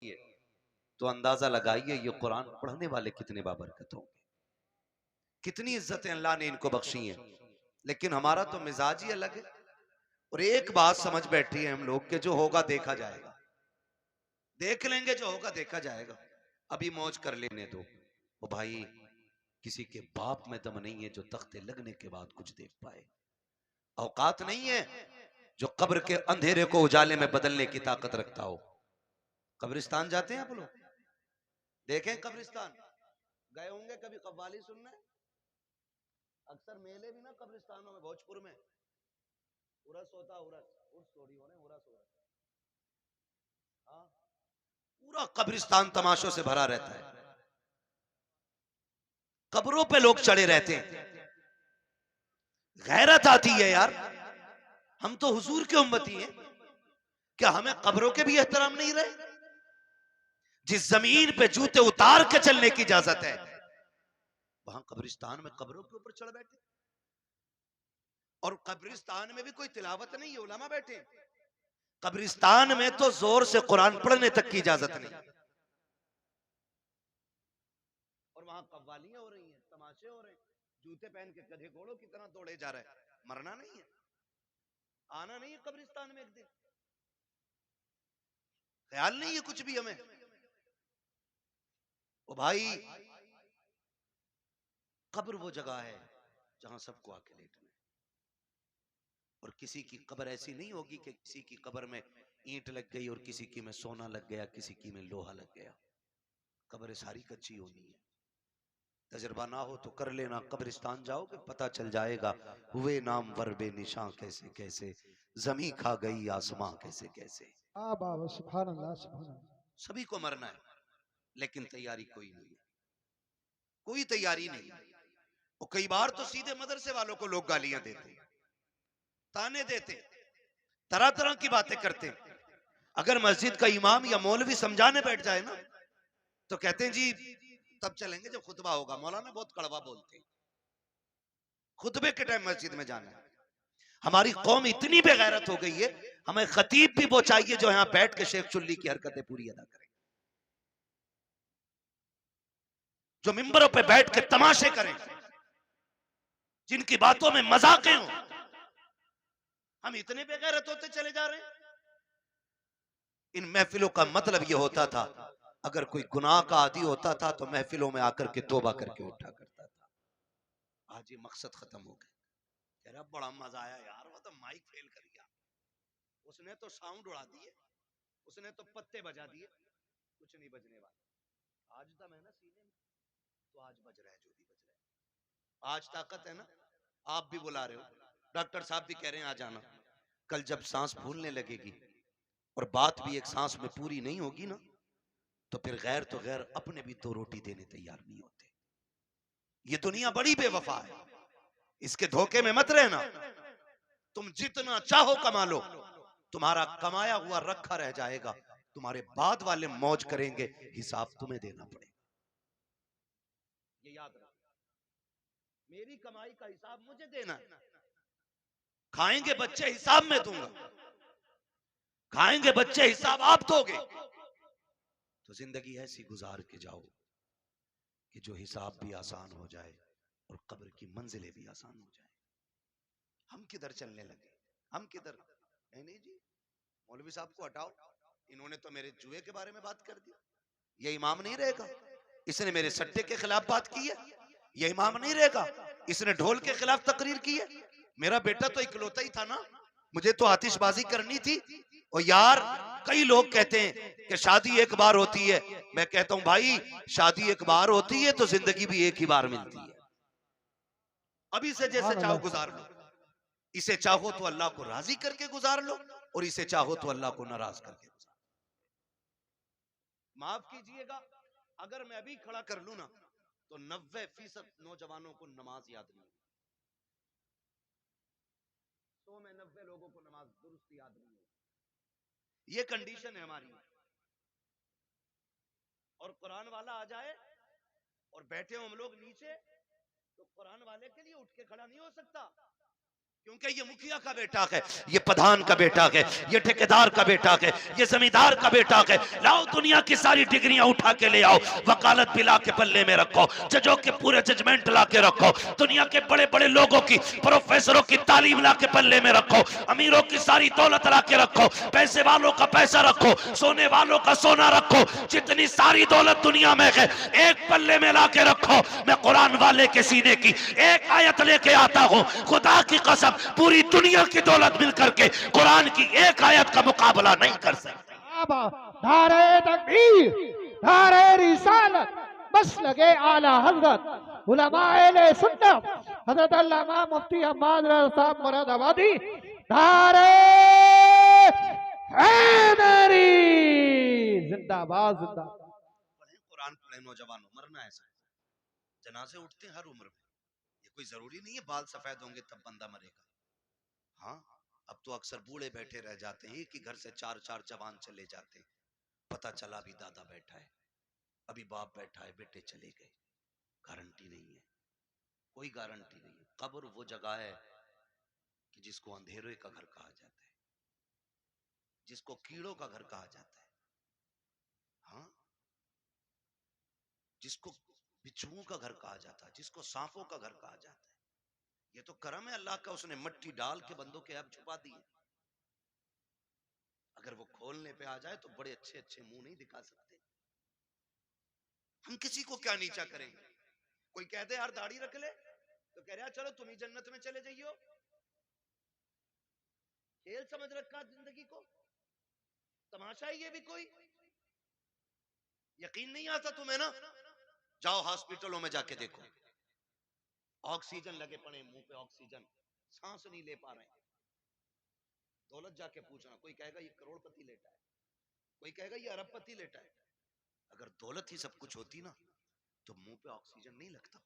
है, तो अंदाजा लगाइए ये कुरान पढ़ने वाले कितने बाबरकत होंगे, कितनी इज्जतें अल्लाह ने इनको बख्शी हैं। लेकिन हमारा तो मिजाज ही अलग है। और एक बात समझ बैठी है हम लोग के जो होगा देखा जाएगा, देख लेंगे, जो होगा देखा जाएगा, अभी मौज कर लेने दो। ओ भाई, किसी के बाप में दम नहीं है जो तख्ते लगने के बाद कुछ देख पाए। औकात नहीं है जो कब्र के अंधेरे को उजाले में बदलने की ताकत रखता हो। कब्रिस्तान जाते हैं आप लोग, देखें कब्रिस्तान, गए होंगे कभी कव्वाली सुनने। अक्सर मेले भी ना कब्रिस्तानों में, भोजपुर में उरस होता, उर्स थोड़ी हो रहे, उरस हो रहा। हाँ, पूरा कब्रिस्तान तमाशों से भरा रहता है, कब्रों पे लोग चढ़े रहते हैं। गैरत आती है यार, हम तो हुजूर के उम्मती हैं, क्या हमें कब्रों के भी एहतराम नहीं रहे? जिस जमीन पे जूते उतार के चलने की इजाजत है, वहां कब्रिस्तान में कब्रों के ऊपर चढ़ बैठे। और कब्रिस्तान में भी कोई तिलावत नहीं है, उलमा बैठे। कब्रिस्तान में तो जोर से कुरान पढ़ने तक की इजाजत नहीं। और वहां कव्वालियां हो रही हैं, तमाशे हो रहे हैं, जूते पहन के गधे घोड़ों की तरह दौड़े जा रहे हैं। मरना नहीं है, आना नहीं है कब्रिस्तान में एक दिन, ख्याल नहीं है कुछ भी हमें। ओ भाई, कब्र वो जगह है जहां सबको आके लेटना है। और किसी की कब्र ऐसी नहीं होगी कि किसी की कब्र में ईंट लग गई और किसी की में सोना लग गया, किसी की में लोहा लग गया। कब्र सारी कच्ची होनी है। तजर्बा ना हो तो कर लेना, कब्रिस्तान जाओगे पता चल जाएगा, हुए नाम वरबे निशां कैसे कैसे, जमी खा गई आसमां कैसे कैसे। सुभान अल्लाह सुभान अल्लाह। सभी को मरना है, लेकिन तैयारी कोई नहीं है, कोई तैयारी नहीं। और कई बार तो सीधे मदरसे वालों को लोग गालियां देते, ताने देते, तरह तरह की बातें करते। अगर मस्जिद का इमाम या मौलवी समझाने बैठ जाए ना, तो कहते हैं जी तब चलेंगे जब खुतबा होगा। मौलाना बहुत कड़वा बोलते हैं, खुतबे के टाइम मस्जिद में जाना है। हमारी कौम इतनी बेगैरत हो गई है, हमें खतीब भी वो चाहिए जो यहाँ बैठ के शेख चुल्ली की हरकतें पूरी अदा करें, जो मिंबरों पे बैठ के तमाशे करें, जिनकी बातों में मजाकें हो। हम इतने बेगैरत होते चले जा रहे हैं। इन महफिलों का मतलब यह होता था, अगर कोई गुनाह का आदी होता था तो महफिलों में आकर के तौबा करके उठा करता था। आज ये मकसद खत्म हो गया। कह रहा बड़ा मजा आया यार, वो तो माइक फेल कर गया, उसने तो साउंड उड़ा दिए, उसने तो पत्ते बजा दिए, कुछ नहीं बजने वाला। आज दम है ना सीने में, तो आज बज रहा है जो भी बज रहा है। आज ताकत है ना, आप भी बुला रहे हो, डॉक्टर साहब भी कह रहे हैं आ जाना। कल जब सांस फूलने लगेगी और बात भी एक सांस में पूरी नहीं होगी ना, तो फिर गैर तो गैर अपने भी दो रोटी देने तैयार नहीं होते। ये दुनिया बड़ी बेवफा है, इसके धोखे में मत रहना। तुम जितना चाहो कमा लो, तुम्हारा कमाया हुआ रखा रह जाएगा, तुम्हारे बाद वाले मौज करेंगे, हिसाब तुम्हें देना पड़ेगा। ये याद रखो, मेरी कमाई का हिसाब मुझे देना है। खाएंगे बच्चे हिसाब में दूंगा, खाएंगे बच्चे हिसाब आप दोगे। तो जिंदगी ऐसी गुजार के जाओ कि जो हिसाब भी आसान हो जाए और कब्र की मंजिलें भी आसान हो जाए। हम किधर चलने लगे, हम किधर। नहीं जी, मौलवी साहब को हटाओ, इन्होंने तो मेरे जुए के बारे में बात कर दी, ये इमाम नहीं रहेगा। इसने मेरे सट्टे के खिलाफ बात की है, ये इमाम नहीं रहेगा। इसने ढोल के खिलाफ तकरीर की है। मेरा बेटा तो इकलौता ही था ना, मुझे तो आतिशबाजी करनी थी। और यार, कई लोग कहते हैं कि शादी एक बार होती है। मैं कहता हूं भाई, शादी एक बार होती है तो जिंदगी भी एक ही बार मिलती है। अभी से जैसे सुभान चाहो अल्लाह। गुजार लो। इसे चाहो तो अल्लाह को राजी करके गुजार लो, और इसे चाहो तो अल्लाह को नाराज करके गुजार। माफ कीजिएगा, अगर मैं अभी खड़ा कर लू ना, तो 90% नौजवानों को नमाज याद नहीं, 100 में 90 लोगों को नमाज दुरुस्त याद नहीं है। ये कंडीशन है हमारी। और कुरान वाला आ जाए और बैठे हो हम लोग नीचे, तो कुरान वाले के लिए उठ के खड़ा नहीं हो सकता। क्योंकि ये मुखिया का बेटा है, ये प्रधान का बेटा है, ये ठेकेदार का बेटा है, ये जमींदार का बेटा है। लाओ दुनिया की सारी डिग्रियां उठा के ले आओ, वकालत भी ला के पल्ले में रखो, जजों के पूरे जजमेंट ला के रखो, दुनिया के बड़े बड़े लोगों की, प्रोफेसरों की तालीम ला के पल्ले में रखो, अमीरों की सारी दौलत ला के रखो, पैसे वालों का पैसा रखो, सोने वालों का सोना रखो, जितनी सारी दौलत दुनिया में है एक पल्ले में ला के रखो। मैं कुरान वाले के सीने की एक आयत लेके आता हूं, खुदा की कसम पूरी दुनिया की दौलत मिलकर के कुरान की एक आयत का मुकाबला नहीं कर सकती। नारे तकबीर, नारे रिसालत, बस लगे आला हजरत उलमाए सुन्नत हजरत अल्लामा मुफ्ती अहमद रजा साहब मुरादाबादी, नारे हैदरी, जिंदाबाद जिंदाबाद। पढ़े कुरान, पढ़े नौजवानों, मरना ऐसा है, जनाजे उठते हैं हर उम्र में, ये कोई जरूरी नहीं है बाल सफेद होंगे तब बंदा मरेगा। हाँ, अब तो अक्सर बूढ़े बैठे रह जाते हैं कि घर से चार चार जवान चले जाते हैं, पता चला अभी दादा बैठा है, अभी बाप बैठा है, बेटे चले गए। गारंटी नहीं है, कोई गारंटी नहीं है। कब्र वो जगह है कि जिसको अंधेरे का घर कहा जाता है, जिसको कीड़ों का घर कहा जाता है, हाँ, जिसको बिच्छुओं का घर कहा जाता है, जिसको सांपों का घर कहा जाता है। ये तो करम है अल्लाह का, उसने मट्टी डाल के बंदों के ऐब छुपा दिए। अगर वो खोलने पे आ जाए तो बड़े अच्छे अच्छे मुंह नहीं दिखा सकते। हम किसी को क्या नीचा करेंगे? कोई कहते यार दाढ़ी रख ले, तो कह रहा चलो तुम ही जन्नत में चले जाइयो। खेल समझ रखा जिंदगी को, तमाशा है ये भी कोई। यकीन नहीं आता तुम्हें ना, जाओ हॉस्पिटलों में जाके देखो, ऑक्सीजन लगे पड़े मुंह पे, ऑक्सीजन, सांस नहीं ले पा रहे। दौलत जाके पूछना, कोई कहेगा ये करोड़पति लेटा है, कोई कहेगा ये अरबपति लेटा है। अगर दौलत ही सब कुछ होती ना तो मुंह पे ऑक्सीजन नहीं लगता।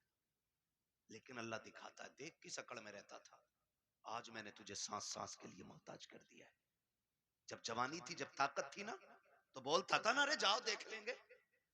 लेकिन अल्लाह दिखाता है, देख किस अकड़ में रहता था, आज मैंने तुझे सांस सांस के लिए मोहताज कर दिया है। जब जवानी थी, जब ताकत थी ना, तो बोलता था ना, अरे जाओ देख लेंगे,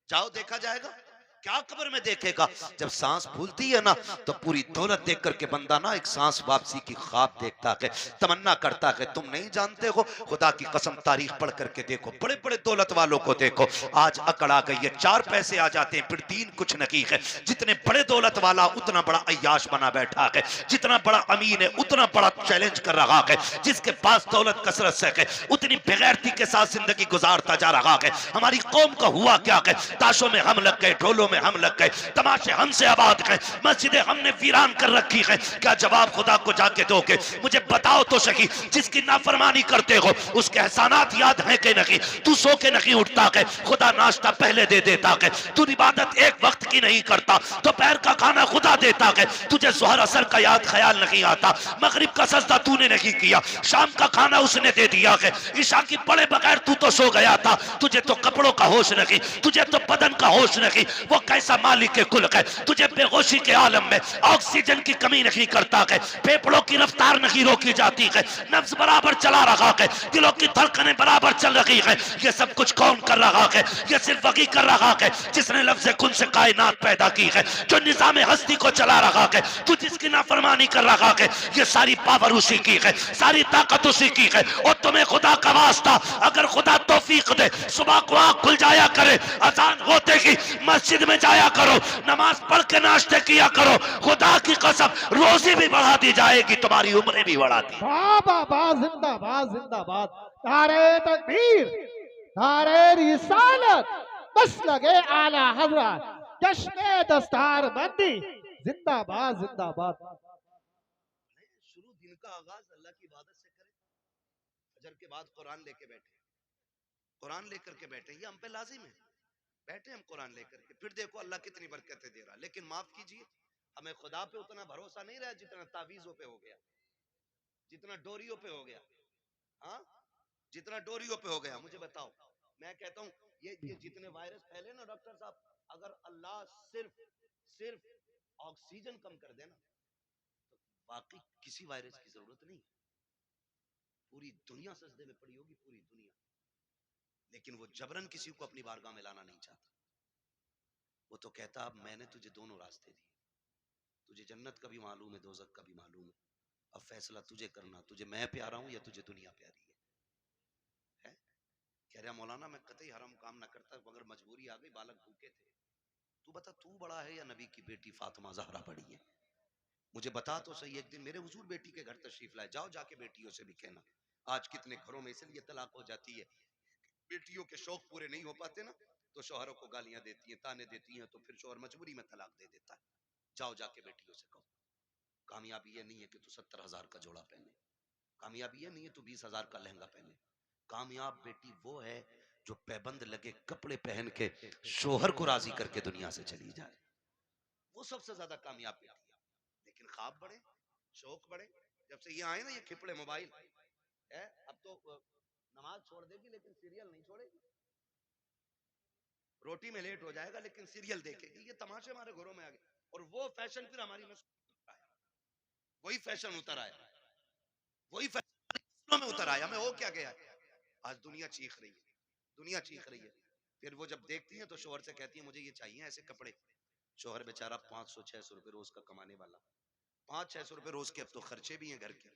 जाओ देखा जाएगा। क्या कब्र में देखेगा? जब सांस फूलती है ना तो पूरी दौलत देख करके बंदा ना एक सांस वापसी की ख्वाब देखता है, तमन्ना करता है। तुम नहीं जानते हो, खुदा की कसम तारीख पढ़ करके देखो, बड़े बड़े दौलत वालों को देखो, आज अकड़ आ गई है, चार पैसे आ जाते हैं फिर दीन कुछ नहीं है। जितने बड़े दौलत वाला उतना बड़ा अय्याश बना बैठा है, जितना बड़ा अमीन है उतना बड़ा चैलेंज कर रहा है, जिसके पास दौलत कसरत से है उतनी बेगैरती के साथ जिंदगी गुजारता जा रहा है। हमारी कौम का हुआ क्या है, ताशों में हम लग गए, ढोलों में हम लग गए, तमाशे हमसे आबाद गए, मस्जिदें हमने वीरान कर रखी है। क्या जवाब खुदा को जाके दोगे? मुझे बताओ तो सही, जिसकी नाफरमानी करते हो उसके एहसानात याद हैं कि नहीं? तू सो के नहीं उठता है, खुदा नाश्ता पहले दे देता है। तू इबादत एक वक्त की नहीं करता, दोपहर का खाना खुदा देता है। तुझे जोहर असर का याद ख्याल नहीं आता, मगरिब का सजदा तूने नहीं किया, शाम का खाना उसने दे दिया है, ईशा की पढ़े बगैर तू तो सो गया था। तुझे तो कपड़ों का होश नहीं, तुझे तो बदन का होश नहीं। वो कैसा मालिक के कुल है, तुझे बेहोशी के आलम में ऑक्सीजन की कमी नहीं करता है, फेफड़ों की रफ्तार नहीं रोकी जाती है, नफ्स बराबर चला रहा है, दिलों की धड़कनें बराबर चल रही है। ये सब कुछ कौन कर रहा है? ये सिर्फ वही कर रहा है जिसने लफ्ज़ कुन से कायनात पैदा की है, जो निज़ाम हस्ती को चला रहा है। तू जिसकी नाफरमानी कर रहा है, ये सारी पावर उसी की है, सारी ताकत उसी की है। और तुम्हें खुदा का वास्ता, अगर खुदा तौफीक दे सुबह को आँख खुल जाया करे, अजान होते ही मस्जिद में जाया करो, नमाज पढ़ के नाश्ते किया करो, खुदा की कसम रोजी भी बढ़ा दी जाएगी, तुम्हारी उम्रें भी बढ़ा दी। जिंदाबाद जिंदाबाद, नारे तकबीर, नारे रिसालत, बस लगे आला हजरत, जश्न दस्तार बंदी, जिंदाबाद जिंदाबाद। शुरू दिन का आगाज अल्लाह की इबादत से करें, फजर के बाद कुरान लेके बैठे, कुरान लेकर के बैठे, ये हम पे लाजिम है। बैठे हम कुरान लेकर के, फिर देखो अल्लाह कितनी बरकतें दे रहा। लेकिन माफ कीजिए, हमें खुदा पे उतना भरोसा नहीं रहा जितना तावीजों पे हो गया, जितना डोरियों पे हो गया। हाँ, जितना डोरियों पे हो गया। मुझे बताओ, मैं कहता हूँ ये जितने वायरस फैले ना डॉक्टर साहब, अगर अल्लाह सिर्फ सिर्फ ऑक्सीजन कम कर देना तो बाकी किसी वायरस की जरूरत नहीं। पूरी दुनिया सजदे में पड़ी होगी, पूरी दुनिया। लेकिन वो जबरन किसी को अपनी बारगाह में लाना नहीं चाहता। वो तो कहता अब मैंने तुझे दोनों रास्ते दिए, तुझे जन्नत का भी मालूम है, दोजख का भी मालूम है, अब फैसला तुझे करना, तुझे मैं प्यारा हूं या तुझे दुनिया प्यारी है? कह रहा मौलाना मैं कतई हराम काम ना करता, मगर मजबूरी आ गई, बालक भूखे थे। तू बता तू बड़ा है या नबी की बेटी फातिमा जहरा बड़ी है? मुझे बता तो सही। एक दिन मेरे हुजूर बेटी के घर तशरीफ लाए, जाओ जाके बेटियों से भी कहना। आज कितने घरों में इसलिए तलाक हो जाती है, बेटियों के शौक पूरे नहीं हो पाते ना, तो शोहरों को गालियां देती हैं, ताने देती हैं, तो फिर शोहर मजबूरी में तलाक दे देता है। जाओ जाके बेटियों से कहो। कामयाबी ये नहीं है कि तू 70,000 का जोड़ा पहने, कामयाबी ये नहीं है तू 20,000 का लहंगा पहने। कामयाब बेटी वो है जो पैबंद लगे कपड़े पहन के शोहर को राजी करके दुनिया से चली जाए, वो सबसे ज्यादा कामयाब बेटी है। लेकिन ख्वाब बड़े, शौक बड़े। जब से ये आए ना ये खिपड़े मोबाइल है, अब तो नमाज छोड़ देगी लेकिन सीरियल नहीं छोड़ेगी, रोटी में लेट हो जाएगा लेकिन सीरियल देखेगी। ये तमाशे हमारे घरों में आ गए, और वो फैशन फिर हमारी नस्लों में, वही फैशन उतर आया, वही फैशन नस्लों में उतर आया। हमें हो क्या गया, आज दुनिया चीख रही है, दुनिया चीख रही है। फिर वो जब देखती है तो शोहर से कहती है मुझे ये चाहिए ऐसे कपड़े। शोहर बेचारा 500-600 रुपए रोज का कमाने वाला, 500-600 रुपए रोज के अब तो खर्चे भी हैं घर के।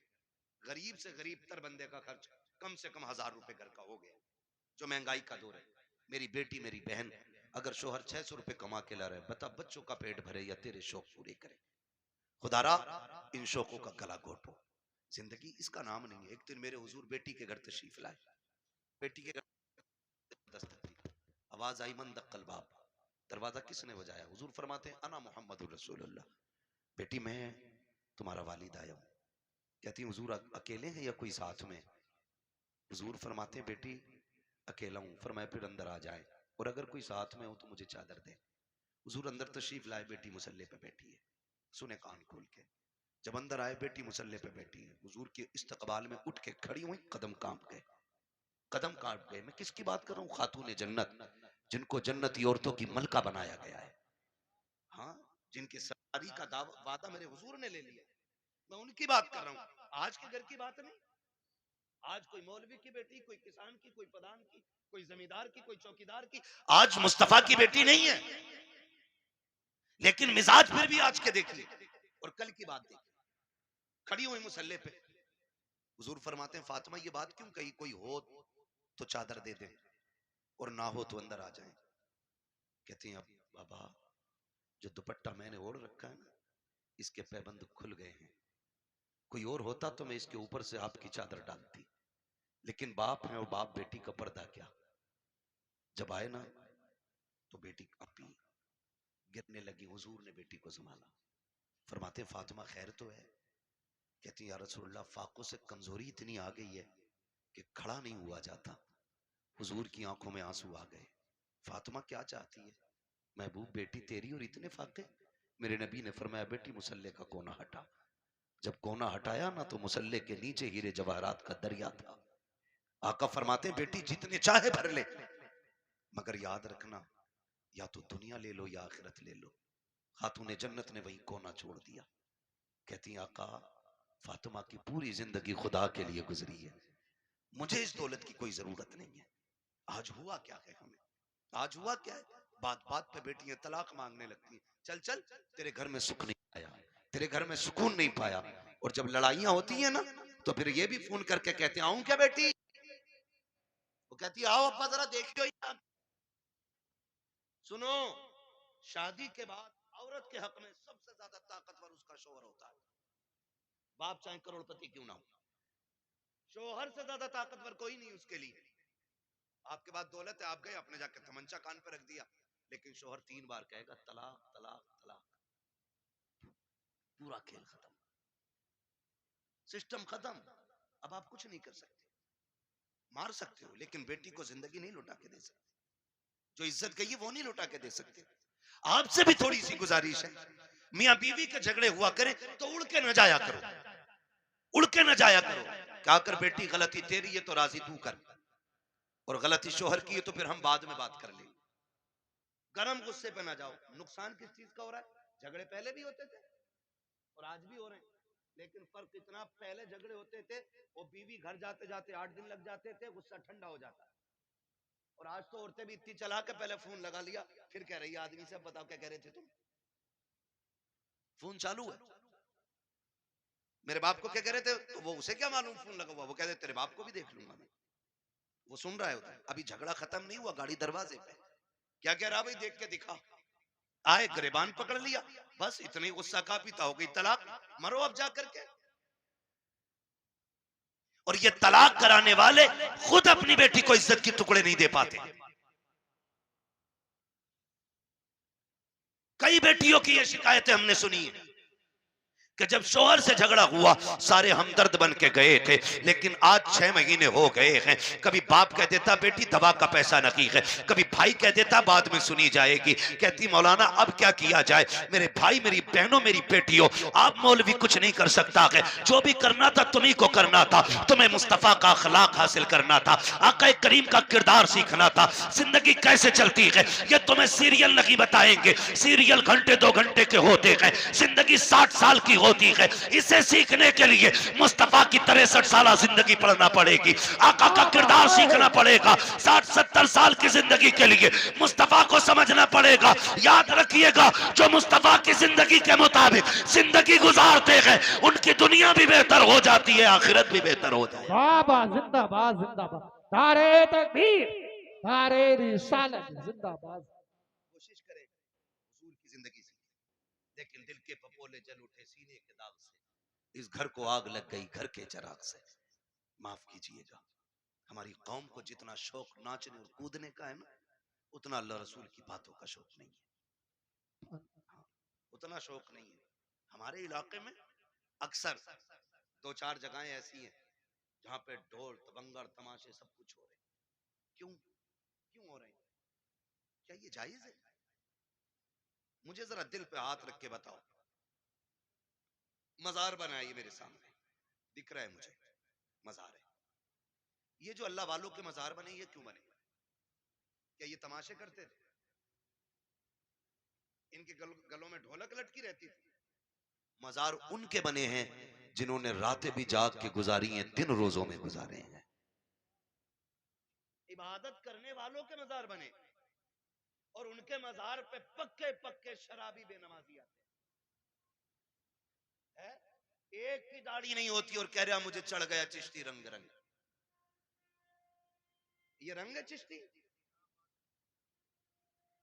गरीब से गरीब तर बंदे का खर्च कम से कम 1000 रुपए घर का हो गया, जो महंगाई का दौर है। मेरी बेटी मेरी बहन, अगर शोहर 600 रुपए कमा के ला रहे, बता बच्चों का पेट भरे या तेरे शौक पूरे करे? खुदारा इन शौकों का गला घोटो, जिंदगी इसका नाम नहीं है। एक दिन मेरे हुजूर बेटी के घर तशरीफ लाए, बेटी के घर दस्तक दी, आवाज आई मन दक्कल बाप। दरवाजा किसने बजाया? हुजूर फरमाते हैं अना मोहम्मद रसूलुल्लाह, बेटी मैं तुम्हारा वालिद आया हूँ। कहती है हुजूर अकेले हैं या कोई साथ में? हुजूर फरमाते हैं बेटी अकेला हूँ। फरमाया फिर अंदर आ जाए, और अगर कोई साथ में हो तो मुझे चादर दे। हुजूर अंदर तशरीफ लाए, बेटी मुसल्ले पे बैठी है, सुने कान खोल के। जब अंदर आए बेटी मुसल्ले पे बैठी है, हुजूर के इस्तकबाल में उठ के खड़ी हुई, कदम कांप गए, कदम काट गए। मैं किसकी बात कर रहा हूँ? खातून जन्नत, जिनको जन्नती औरतों की मलका बनाया गया है, हाँ, जिनकी सवारी का वादा मेरे हुजूर ने ले लिया, मैं उनकी बात कर रहा हूँ। आज के घर की बात नहीं। आज कोई मौलवी की बेटी, कोई किसान की, कोई प्रधान की, कोई जमींदार की, कोई चौकीदार की, आज मुस्तफा की बेटी नहीं है। लेकिन मिजाज फिर भी आज के देखिए, और कल की बात देखिए, खड़ी हुई मुसल्ले पे। हुजूर फरमाते हैं फातिमा ये बात क्यों कही? कोई हो तो चादर दे दे, और ना हो तो अंदर आ जाए। कहती हैं अब बाबा जो दुपट्टा मैंने ओढ़ रखा है ना, इसके पैबंद खुल गए हैं। कोई और होता तो मैं इसके ऊपर से आपकी चादर डालती, लेकिन बाप है और बाप बेटी का पर्दा क्या। जब आए ना तो बेटी अपी गिरने लगी, हुजूर ने बेटी को संभाला। फरमाते फातिमा खैर तो है? कहती या रसूलल्लाह फाकों से कमजोरी इतनी आ गई है कि खड़ा नहीं हुआ जाता। हुजूर की आंखों में आंसू आ गए। फातिमा क्या चाहती है? महबूब बेटी तेरी और इतने फाके? मेरे नबी ने फरमाया बेटी मुसल्ले का कोना हटा। जब कोना हटाया ना तो मुसल्ले के नीचे हीरे जवाहरात का दरिया था। आका फरमाते बेटी जितने चाहे भर ले, मगर याद रखना या तो दुनिया ले लो या आखिरत ले लो। खातून जन्नत ने वही कोना छोड़ दिया। कहती आका फातिमा की पूरी जिंदगी खुदा के लिए गुजरी है, मुझे इस दौलत की कोई जरूरत नहीं है। आज हुआ क्या है हमें, आज हुआ क्या है? बात बात पे बेटियां तलाक मांगने लगती हैं। चल चल तेरे घर में सुख नहीं पाया, तेरे घर में सुकून नहीं पाया। और जब लड़ाइयां होती है ना तो फिर ये भी फोन करके कहते आऊं क्या बेटी? वो कहती आओ अब्बा जरा देखियो यार। सुनो, शादी के बाद औरत के हक में सबसे ज्यादा ताकतवर उसका शोहर होता है, बाप चाहे करोड़पति क्यों ना हो। शोहर से ज्यादा ताकतवर कोई नहीं उसके लिए। आपके पास दौलत है, आप गए आपने जाकर तमंचा कान पे रख दिया, लेकिन शोहर 3 बार कहेगा तलाक तलाक तलाक, पूरा खेल खत्म, सिस्टम खत्म। अब आप कुछ नहीं कर सकते, मार सकते हो लेकिन बेटी को जिंदगी नहीं लौटा के दे सकते। जो इज्जत गई है वो नहीं लौटा के दे सकते। आपसे भी थोड़ी सी गुजारिश है, मियां बीवी के झगड़े हुआ करे तो उड़ के न जाया करो, उड़ के न जाया करो। क्या कर बेटी गलती तेरी है तो राजी तू कर, और गलती शोहर की है तो फिर हम बाद में बात कर लेंगे। गरम गुस्से पे ना जाओ। नुकसान किस चीज का हो रहा है? झगड़े पहले भी होते थे और आज भी हो रहे हैं, लेकिन फर्क इतना, पहले झगड़े होते थे वो बीवी घर जाते जाते 8 दिन लग जाते थे, गुस्सा ठंडा हो जाता। और आज तो औरतें भी इतनी चला के पहले फोन लगा लिया, फिर कह रही है आदमी से बताओ क्या कह रहे थे तुम, फोन चालू है। मेरे बाप को क्या कह रहे थे, तो वो उसे क्या मालूम फोन लगा हुआ, वो कहते तेरे बाप को भी देख लूंगा मैं। वो सुन रहा है उधर, अभी झगड़ा खत्म नहीं हुआ, गाड़ी दरवाजे पे। क्या कह रहा भाई, देख के दिखा। आए गिरबान पकड़ लिया, बस इतनी गुस्सा का पीता हो गई तलाक, मरो अब जा करके। और ये तलाक कराने वाले खुद अपनी बेटी को इज्जत के टुकड़े नहीं दे पाते। कई बेटियों की ये शिकायतें हमने सुनी है कि जब शोहर से झगड़ा हुआ सारे हमदर्द बन के गए थे, लेकिन आज 6 महीने हो गए हैं, कभी बाप कह देता बेटी दवा का पैसा नहीं है, कभी भाई कह देता बाद में सुनी जाएगी, कहती मौलाना अब क्या किया जाए, मेरे भाई मेरी बहनों मेरी बेटियों, आप मौलवी कुछ नहीं कर सकता है, जो भी करना था तुम्ही को करना था, तुम्हें मुस्तफा का अखलाक हासिल करना था, आका करीम का किरदार सीखना था। जिंदगी कैसे चलती है ये तुम्हें सीरियल नहीं बताएंगे, सीरियल घंटे 2 घंटे के होते हैं, जिंदगी 60 साल की होती है। इसे सीखने के लिए मुस्तफा की 63 साल जिंदगी पढ़ना पड़ेगी, आका का किरदार सीखना पड़ेगा, 60-70 साल की जिंदगी के लिए मुस्तफा को समझना पड़ेगा। याद रखिएगा जो मुस्तफा की जिंदगी के मुताबिक जिंदगी गुजारते हैं उनकी दुनिया भी बेहतर हो जाती है, आखिरत भी बेहतर हो जाती है। बाबा जिंदाबाद जिंदाबाद, नारे तकबीर, नारे रिसालत जिंदाबाद। कोशिश करें हुजूर की जिंदगी से, लेकिन दिल के पपोले जल उठे सीने के दाग से, इस घर को आग लग गई घर के चिराग से। माफ कीजिएगा, हमारी कौम को जितना शौक नाचने और कूदने का है ना, उतना अल्लाह रसूल की बातों का शौक नहीं है। हाँ, उतना शौक नहीं है। हमारे इलाके में अक्सर 2-4 जगहें ऐसी हैं जहाँ पे ढोल तबंगर तमाशे सब कुछ हो रहे हैं। क्यों क्यों हो रहे हैं? क्या ये जायज है? मुझे जरा दिल पे हाथ रख के बताओ। मजार बना है ये मेरे सामने, दिख रहा है मुझे मजार है। ये जो अल्लाह वालों के मजार बने, ये क्यों बने? क्या ये तमाशे करते थे? इनके गलों में ढोलक लटकी रहती थी? मजार उनके बने हैं जिन्होंने रातें भी जाग के गुजारी हैं, दिन रोजों में गुजारे हैं। इबादत करने वालों के मजार बने, और उनके मजार पे पक्के पक्के शराबी बेनमाजी आते हैं। एक की दाढ़ी नहीं होती और कह रहा मुझे चढ़ गया चिश्ती रंग रंग। ये रंग है चिश्ती?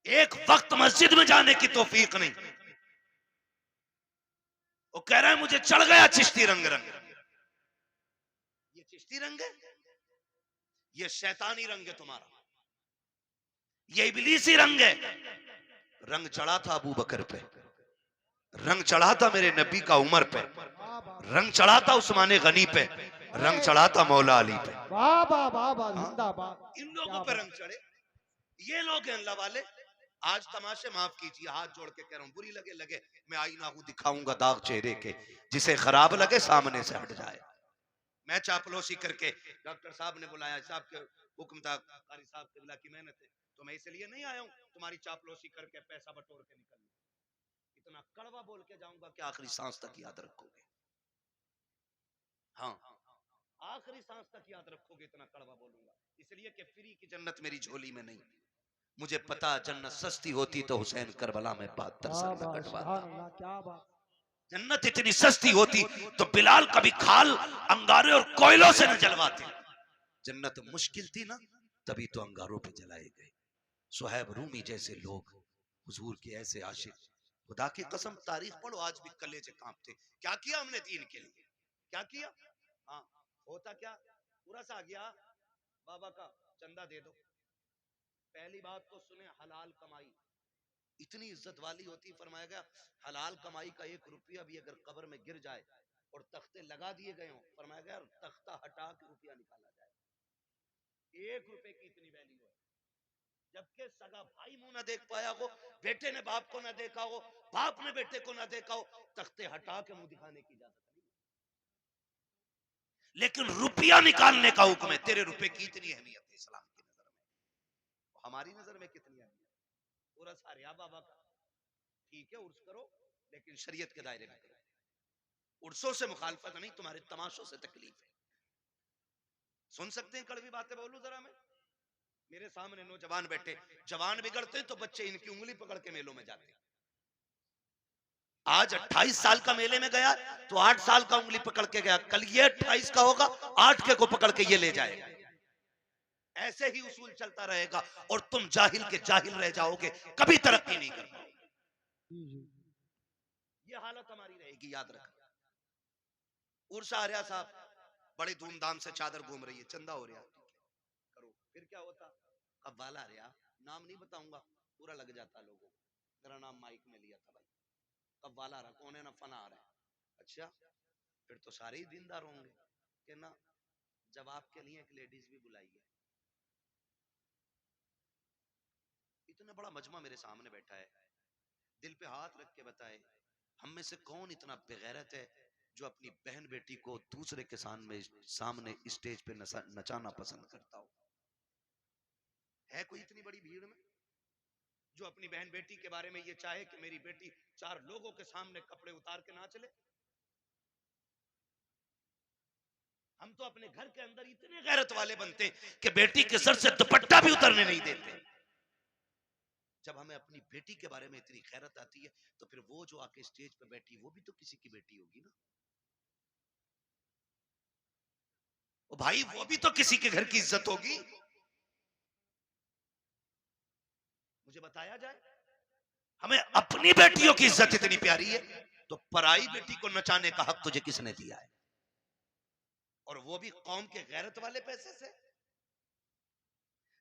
एक वक्त मस्जिद में जाने की तौफीक नहीं, वो कह रहा है मुझे चढ़ गया चिश्ती रंग रंग। ये चिश्ती रंग है? ये शैतानी रंग है तुम्हारा, ये इबलीसी रंग है। रंग चढ़ा था अबू बकर पे, रंग चढ़ा था मेरे नबी का उमर पे, रंग चढ़ा था उस्मान गनी पे, रंग चढ़ा था मौला अली पे। बाबा बाबा जिंदाबाद। इन लोगों पे रंग चढ़े, ये लोग हैं अल्लाह वाले। आज तमाशे माफ कीजिए, हाथ जोड़ के कह रहा हूं, बुरी लगे लगे, मैं आईना हूं दिखाऊंगा दाग चेहरे के, जिसे खराब लगे सामने से हट जाए। मैं चापलूसी करके, डॉक्टर साहब ने बुलाया, साहब के हुक्म था, कारी साहब किबला की मेहनत है, तो मैं इसलिए नहीं आया हूं तुम्हारी चापलूसी करके पैसा बटोर के निकलना। इतना कड़वा बोल के जाऊंगा कि आखिरी सांस तक याद रखोगे। हाँ, आखिरी सांस तक याद रखोगे, इतना कड़वा बोलूंगा, इसलिए कि फ्री की जन्नत मेरी झोली में नहीं। मुझे पता जन्नत सस्ती होती तो हुसैन करबला में 72 साल बाबा कटवाता। सुभान अल्लाह, क्या बात। जन्नत इतनी सस्ती होती तो बिलाल कभी खाल अंगारे और कोयलों से न जलवाते। जन्नत मुश्किल थी ना, तभी तो अंगारों पे जलाए गए। सुहैब रूमी जैसे लोग, हुजूर के ऐसे आशिक, खुदा की कसम तारीख पढ़ो आज भी कलेजे कांपते। क्या किया हमने दीन के लिए? क्या किया? हाँ, होता क्या, पूरा सा आ गया बाबा का चंदा दे दो। पहली बात तो सुने, हलाल कमाई इतनी इज्जत वाली होती, फरमाया गया हलाल कमाई का 1 रुपया भी अगर कब्र में गिर जाए और तख्ते लगा दिए गए हो, फरमाया गया तख्ता हटा के रुपया निकाला जाए। 1 रुपए की इतनी वैल्यू है। जबकि सगा भाई मुंह ना देख पाया हो, बेटे ने बाप को ना देखा हो, बाप ने बेटे को ना देखा हो, तख्ते हटा के मुंह दिखाने की इजाजत नहीं। लेकिन रुपया निकालने का हुक्म है। तेरे रुपए की इतनी अहमियत है इस्लाम की नजर में, हमारी नजर में कितनी अहमियत? पूरा सारिया बाबा का ठीक है, उर्स करो लेकिन शरीयत के दायरे में करो। उर्सों से मुखालफत नहीं, तुम्हारे तमाशों से तकलीफ है। सुन सकते हैं कड़वी बातें? बोलूं जरा मैं, मेरे सामने नौजवान बैठे, जवान बिगड़ते हैं तो बच्चे इनकी उंगली पकड़ के मेलों में जाते हैं। आज 28 साल का मेले में गया तो 8 साल का उंगली पकड़ के गया, कल ये 28 का होगा 8 के को पकड़ के ये ले जाएगा। ऐसे ही उसूल चलता रहेगा और तुम जाहिल के जाहिल रह जाओगे, कभी तरक्की नहीं कर पाओगे। जी जी। ये हालत हमारी रहेगी, याद रखना। उर्सा आर्या साहब बड़ी धूमधाम से चादर घूम रही है, चंदा हो रहा करो, फिर क्या होता, कव्वाल आर्या, नाम नहीं बताऊंगा, पूरा लग जाता लोगों को, मेरा नाम माइक में लिया था भाई, कव्वाल आ रहा, कौन है ना, फना आ रहा है। अच्छा, फिर तो सारे ही दीनदार होंगे कि ना, जब आपके लिए एक लेडीज भी बुलाई है। इतना बड़ा मजमा मेरे सामने बैठा है, दिल पे हाथ रख के बताए, हम में से कौन इतना बेगैरत है जो अपनी बहन बेटी को दूसरे के सामने स्टेज पे नचाना पसंद करता हो? है कोई इतनी बड़ी भीड़ में जो अपनी बहन बेटी के बारे में ये चाहे कि मेरी बेटी 4 लोगों के सामने कपड़े उतार के ना चले? हम तो अपने घर के अंदर इतने गैरत वाले बनते कि बेटी के सर से दुपट्टा भी उतरने नहीं देते। जब हमें अपनी बेटी के बारे में इतनी गैरत आती है तो फिर वो जो आके स्टेज पे बैठी वो भी तो किसी की बेटी होगी ना। ओ भाई, वो भी तो किसी के घर की इज्जत होगी। मुझे बताया जाए, हमें अपनी बेटियों की इज्जत इतनी प्यारी है तो पराई बेटी को नचाने का हक तुझे किसने दिया है? और वो भी कौम के गैरत वाले पैसे से,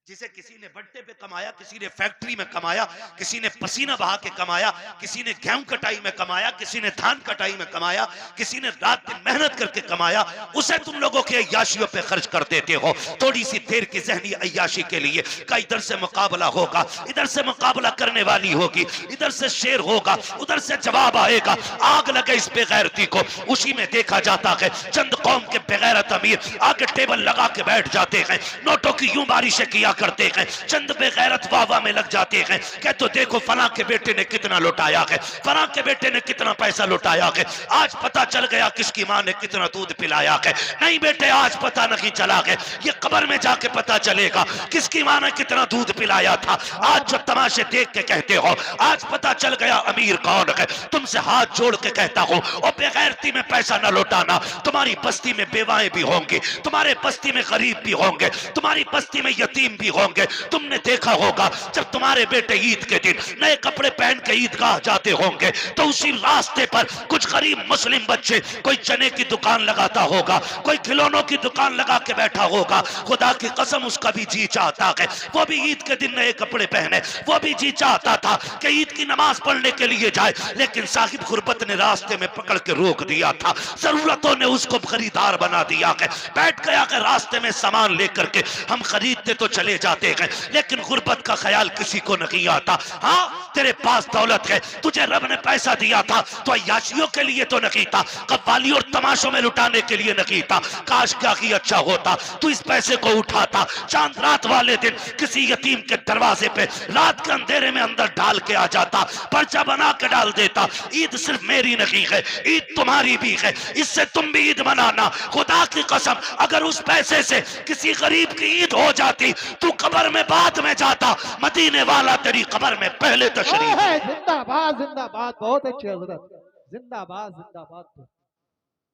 जिसे किसी ने बट्टे पे कमाया, किसी ने फैक्ट्री में कमाया, किसी ने पसीना बहा के कमाया, किसी ने गेहूं कटाई में कमाया, किसी ने धान कटाई में कमाया, किसी ने रात दिन मेहनत करके कमाया, उसे तुम लोगों के अय्याशियों पे खर्च कर देते हो थोड़ी सी देर की जहनी अय्याशी के लिए। का इधर से मुकाबला होगा, इधर से मुकाबला करने वाली होगी, इधर से शेर होगा, उधर से जवाब आएगा, आग लगे इस बेगैरती को। उसी में देखा जाता है चंद कौम के बेगैरत अमीर आगे टेबल लगा के बैठ जाते हैं, नोटों की यूं बारिशें किया करते हैं, चंद बेगैरत वाह में लग जाते हैं कि तो देखो फला के बेटे ने कितना लुटाया है, फला के बेटे ने कितना पैसा लुटाया है, आज पता चल गया किसकी मां ने कितना दूध पिलाया है। नहीं बेटे, आज पता नहीं चला है, ये कब्र में जाके पता चलेगा किसकी मां ने कितना दूध पिलाया था। आज जो तमाशे देख के कहते हो आज पता चल गया अमीर कौन है। तुमसे हाथ जोड़ के कहता हूं, और बेगैरती में पैसा न लुटाना। तुम्हारी बस्ती में बेवाएं भी होंगी, तुम्हारे बस्ती में गरीब भी होंगे, तुम्हारी बस्ती में यतीम भी होंगे। तुमने देखा होगा जब तुम्हारे बेटे ईद के दिन नए कपड़े पहन के ईदगाह जाते होंगे तो उसी रास्ते पर कुछ गरीब मुस्लिम बच्चे कोई चने की दुकान लगाता होगा, कोई खिलौनों की दुकान लगा के बैठा होगा। खुदा की कसम उसका भी जी चाहता है वो भी ईद के दिन नए कपड़े पहने, वो भी जी चाहता था कि ईद की नमाज पढ़ने के लिए जाए, लेकिन साहिब गुरबत ने रास्ते में पकड़ के रोक दिया था, जरूरतों ने उसको खरीदार बना दिया है। बैठ गया कि रास्ते में सामान लेकर के हम खरीदते तो चले जाते हैं, लेकिन गुर्बत का ख्याल किसी को नहीं आता। हाँ, तेरे पास दौलत है, तुझे रब ने पैसा दिया था तो अय्याशियों के लिए तो नहीं था, कव्वाली और तमाशों में लुटाने के लिए नहीं था। काश क्या ही अच्छा होता तू इस पैसे को उठाता, चांद रात वाले दिन किसी यतीम के दरवाजे पे रात के अंधेरे में अंदर डाल के आ जाता, पर्चा बना के डाल देता। ईद सिर्फ मेरी नहीं है, ईद तुम्हारी भी है, इससे तुम भी ईद मनाना। खुदा की कसम, अगर उस पैसे से किसी गरीब की ईद हो जाती तू कब्र में बाद में जाता, मदीने वाला तेरी कब्र में पहले तशरीफ। जिंदाबाद जिंदाबाद, बहुत अच्छी हजरत, जिंदाबाद जिंदाबाद।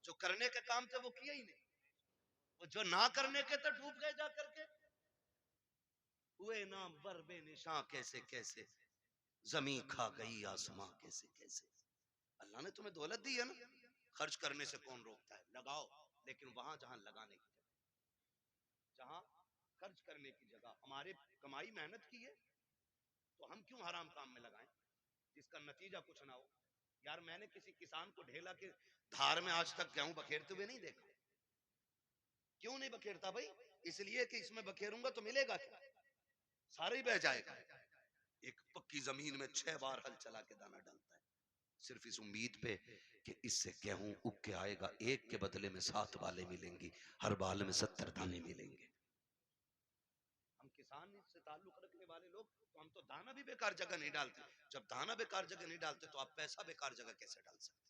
जो करने के काम थे वो किए ही नहीं, वो जो ना करने के तो डूब गए जा करके। हुए ना बरबे निशां कैसे कैसे, जमीन खा गई आसमां कैसे कैसे। अल्लाह ने तुम्हें दौलत दी है ना, खर्च करने से कौन रोकता है? लगाओ, लेकिन वहां जहां लगाने की जगह, जहां खर्च करने की जगह हमारे कमाई मेहनत की है तो हम क्यों हराम काम में लगाएं जिसका नतीजा कुछ ना हो। यार, मैंने किसी किसान को ढेला के धार में आज तक गेहूं बखेरते हुए नहीं देखा। क्यों नहीं बखेरता भाई? इसलिए कि इसमें बखेरूंगा तो मिलेगा क्या? सारा ही बह जाएगा। एक पक्की जमीन में 6 बार हल चला के दाना डालता है, सिर्फ इस उम्मीद पे कि इससे गेहूं उग के आएगा, एक के बदले में 7 बालें मिलेंगी, हर बाल में 70 दाने मिलेंगे। हम किसान से ताल्लुक रखने वाले लोग तो हम तो दाना भी बेकार जगह नहीं डालते। जब दाना बेकार जगह नहीं डालते तो आप पैसा बेकार जगह कैसे डाल सकते?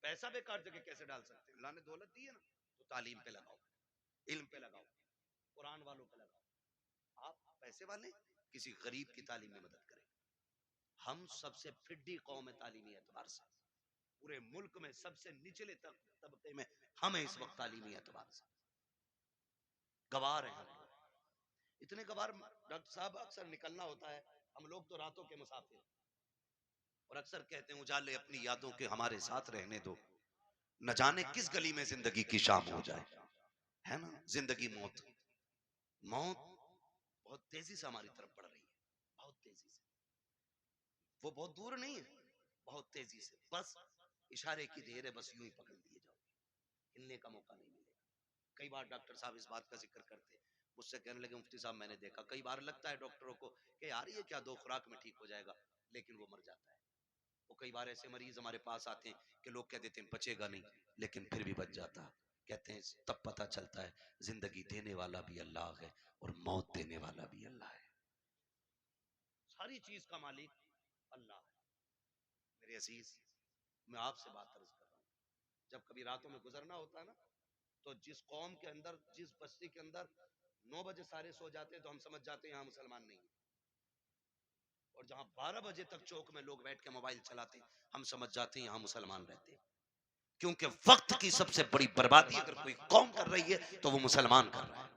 पैसा बेकार जगह कैसे डाल सकते? अल्लाह ने दौलत दी है ना, तो तालीम पे लगाओ, इल्म पे लगाओ, कुरान वालों पे लगाओ। आप पैसे वाले किसी गरीब की तालीम में मदद करें, हम सबसे फिड्डी कौम है तालीमी एतबार से, पूरे मुल्क में सबसे निचले तबके में हम हैं इस वक्त तालीमी एतबार से, गवार हैं हम लोग। इतने गवार डॉक्टर साहब, अक्सर निकलना होता है, हम लोग तो रातों के मुसाफिर, और अक्सर कहते हैं उजाले अपनी यादों के हमारे साथ रहने दो, न जाने किस गली में जिंदगी की शाम हो जाए, है ना। जिंदगी मौत, मौत बहुत तेजी से हमारी तरफ बढ़ रही है, बहुत तेजी से, वो बहुत दूर नहीं है, बहुत तेजी से, बस इशारे की देर है, बस यूं ही पकड़ लिए जाओ, हिलने का मौका नहीं मिलेगा। कई बार डॉक्टर साहब इस बात का जिक्र करते, मुझसे कहने लगे मुफ्ती साहब मैंने देखा, कई बार लगता है डॉक्टरों को कि यार ये क्या 2 खुराक में ठीक हो जाएगा, लेकिन वो मर जाता है। वो कई बार ऐसे मरीज हमारे पास आते हैं कि लोग कह देते हैं बचेगा नहीं, लेकिन फिर भी बच जाता है। कहते हैं तब पता चलता है जिंदगी देने वाला भी अल्लाह है और मौत देने वाला भी अल्लाह है, सारी चीज का मालिक अल्लाह है। मेरे अजीज, मैं आपसे बात अर्ज कर रहा हूँ, जब कभी रातों में गुजरना होता है ना, तो जिस कौम के अंदर, जिस बस्ती के अंदर 9 बजे सारे सो जाते हैं, तो हम समझ जाते हैं यहाँ मुसलमान नहीं है, और जहां 12 बजे तक चौक में लोग बैठ के मोबाइल चलाते हैं, हम समझ जाते हैं यहाँ मुसलमान रहते हैं। क्योंकि वक्त की सबसे बड़ी बर्बादी अगर कोई कौम कर रही है तो वो मुसलमान कर रहा है।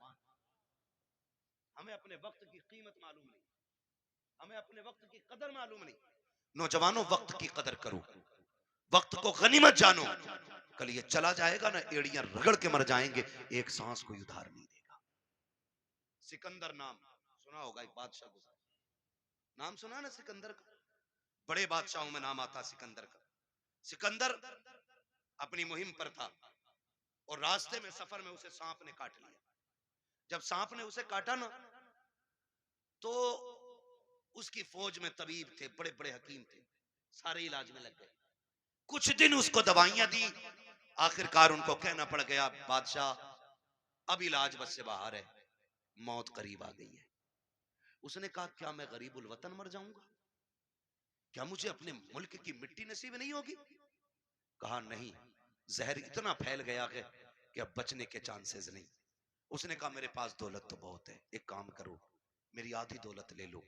हमें अपने वक्त की कीमत मालूम नहीं, हमें अपने वक्त की कदर मालूम नहीं। नौजवानों, वक्त की कदर करो, वक्त को गनीमत जानो, कल ये चला जाएगा ना, एड़ियां रगड़ के मर जाएंगे, एक सांस कोई उधार नहीं देगा। सिकंदर नाम सुना होगा, एक बादशाह गुजरा, नाम सुना ना सिकंदर का, बड़े बादशाहों में नाम आता सिकंदर का। सिकंदर अपनी मुहिम पर था और रास्ते में, सफर में उसे सांप ने काट लिया। जब सांप ने उसे काटा ना, तो उसकी फौज में तबीब थे, बड़े बड़े हकीम थे, सारे इलाज में लग गए। कुछ दिन उसको दवाइयां दी, आखिरकार उनको कहना पड़ गया बादशाह अब इलाज बस से बाहर है, मौत करीब आ गई है। उसने कहा क्या मैं गरीबुल वतन मर जाऊंगा, क्या मुझे अपने मुल्क की मिट्टी नसीब नहीं होगी? कहा नहीं, जहर इतना फैल गया है कि अब बचने के चांसेस नहीं। उसने कहा मेरे पास दौलत तो बहुत है, एक काम करो मेरी आधी दौलत ले लो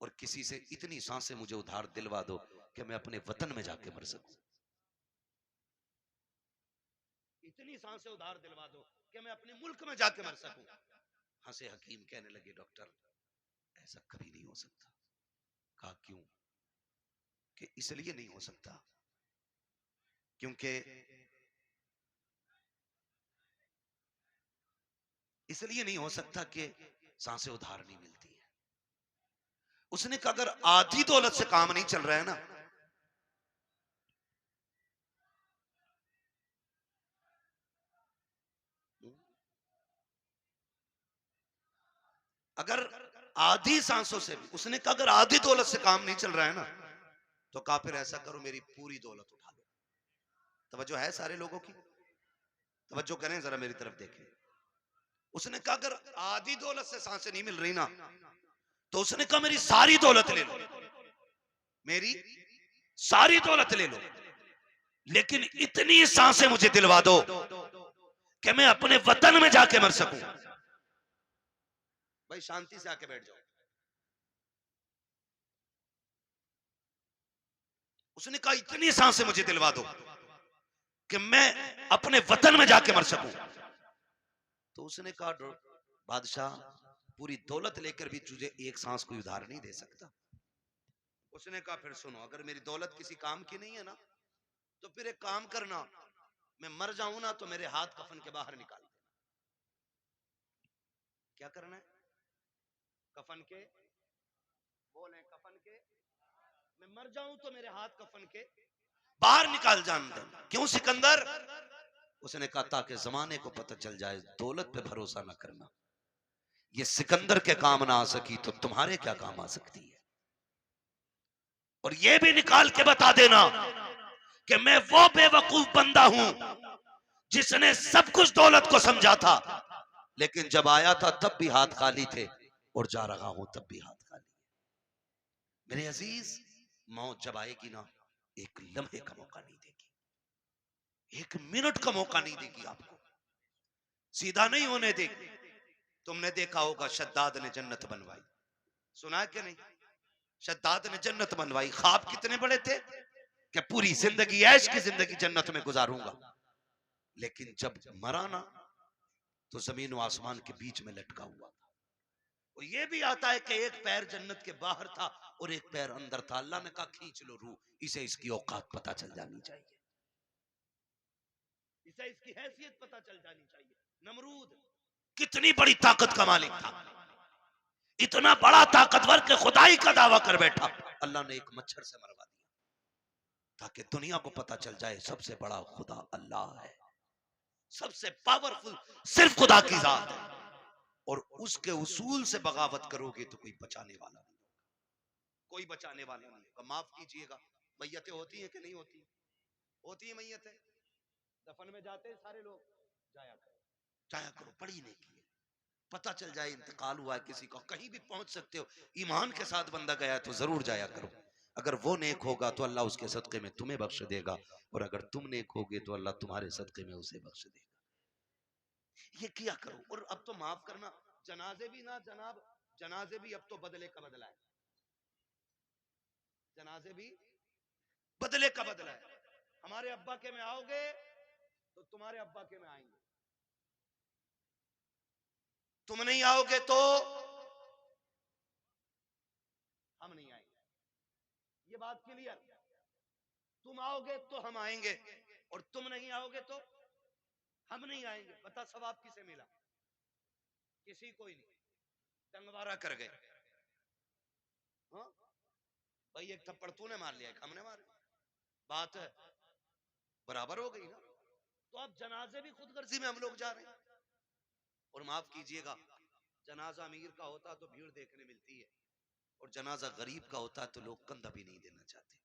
और किसी से इतनी सांसें मुझे उधार दिलवा दो कि मैं अपने वतन में जाके मर सकूं। इतनी सांसें उधार दिलवा दो कि मैं अपने मुल्क में जाके मर सकूं। हंसे हकीम, कहने लगे डॉक्टर ऐसा कभी नहीं हो सकता। कहा क्यों? कि इसलिए नहीं हो सकता क्योंकि इसलिए नहीं हो सकता कि सांसें उधार नहीं मिलती है। उसने कहा अगर आधी दौलत से काम नहीं चल रहा है ना, अगर आधी सांसों से भी, उसने कहा अगर आधी दौलत से काम नहीं चल रहा है ना, तो कहा फिर ऐसा करो मेरी पूरी दौलत उठा लो। तवज्जो है सारे लोगों की? तवज्जो करें जरा, मेरी तरफ देखें। उसने कहा अगर आधी दौलत से सांसें नहीं मिल रही ना, तो उसने कहा मेरी सारी दौलत ले लो, मेरी सारी दौलत ले लो, लेकिन इतनी सांसें मुझे दिलवा दो कि मैं अपने वतन में जाके मर सकूं। भाई शांति से आके बैठ जाओ। उसने कहा इतनी सांसें मुझे दिलवा दो कि मैं अपने वतन में जाके मर सकूं। तो उसने कहा बादशाह पूरी दौलत लेकर भी तुझे एक सांस कोई उधार नहीं दे सकता। उसने कहा फिर सुनो, अगर मेरी दौलत किसी काम की नहीं है ना, तो फिर एक काम करना, मैं मर जाऊं ना तो मेरे हाथ कफन के बाहर निकाल देना। क्या करना है? कफन के, बोले कफन के, मैं मर जाऊं तो मेरे हाथ कफन के बाहर निकाल जान दे। क्यों सिकंदर? उसने कहा ताकि जमाने को पता चल जाए दौलत पे भरोसा न करना, ये सिकंदर के काम ना आ सकी तो तुम्हारे क्या काम आ सकती है। और ये भी निकाल के बता देना कि मैं वो बेवकूफ बंदा हूं जिसने सब कुछ दौलत को समझा था, लेकिन जब आया था तब भी हाथ खाली थे और जा रहा हूं तब भी हाथ खाली। मेरे अजीज, मौत जब आएगी ना, एक लम्हे का मौका नहीं देगी, एक मिनट का मौका नहीं देगी, आपको सीधा नहीं होने देगी। तुमने देखा होगा शद्दाद ने जन्नत बनवाई, सुना है कि नहीं? शद्दाद ने जन्नत बनवाई, ख्वाब कितने बड़े थे कि पूरी जिंदगी ऐश की जिंदगी जन्नत में गुजारूंगा, लेकिन जब मरा ना तो जमीन और आसमान के बीच में लटका हुआ था। और ये भी आता है कि एक पैर जन्नत के बाहर था और एक पैर अंदर था। अल्लाह ने कहा खींच लो रूह, इसे इसकी औकात पता चल जानी चाहिए, इसे इसकी हैसियत पता चल जानी चाहिए। नमरूद कितनी बड़ी ताकत का मालिक था, इतना बड़ा ताकतवर के खुदाई का दावा कर बैठा। अल्लाह ने एक मच्छर से मरवा दिया ताकि दुनिया को पता चल जाए सबसे बड़ा खुदा अल्लाह है, सबसे पावरफुल सिर्फ खुदा की जात है। और उसके उसूल से बगावत करोगे तो कोई बचाने वाला नहीं होगा, कोई बचाने वाला नहीं होगा। माफ कीजिएगा, मैयतें होती हैं कि नहीं होती? होती है मैयतें, दफन में जाते हैं सारे लोग, जाया करो, जाया करो, पढ़ी नहीं की, पता चल जाए इंतकाल हुआ है किसी का, कहीं भी पहुंच सकते हो। ईमान के साथ बंदा गया तो जरूर जाया करो। अगर वो नेक होगा तो अल्लाह उसके सदके में तुम्हें बख्श देगा, और अगर तुम नेक होगे तो अल्लाह तुम्हारे सदके में उसे बख्श देगा। ये किया करो। और अब तो माफ करना, जनाजे भी ना जनाब, जनाजे भी अब तो बदले का बदला है, जनाजे भी बदले का बदला है। हमारे अब्बा के में आओगे तो तुम्हारे अब्बा के में आएंगे, तुम नहीं आओगे तो हम नहीं आएंगे। ये बात क्लियर, तुम आओगे तो हम आएंगे और तुम नहीं आओगे तो हम नहीं आएंगे। बता सवाब किसे मिला? किसी को ही नहीं, डंगवारा कर गए। हाँ भाई, एक थप्पड़ तूने मार लिया, एक हमने मार लिया, बात है बराबर हो गई ना। तो अब जनाजे भी खुदगर्जी में हम लोग जा रहे हैं। और माफ कीजिएगा, जनाजा अमीर का होता तो भीड़ देखने मिलती है, और जनाजा गरीब का होता तो लोग कंधा भी नहीं देना चाहते।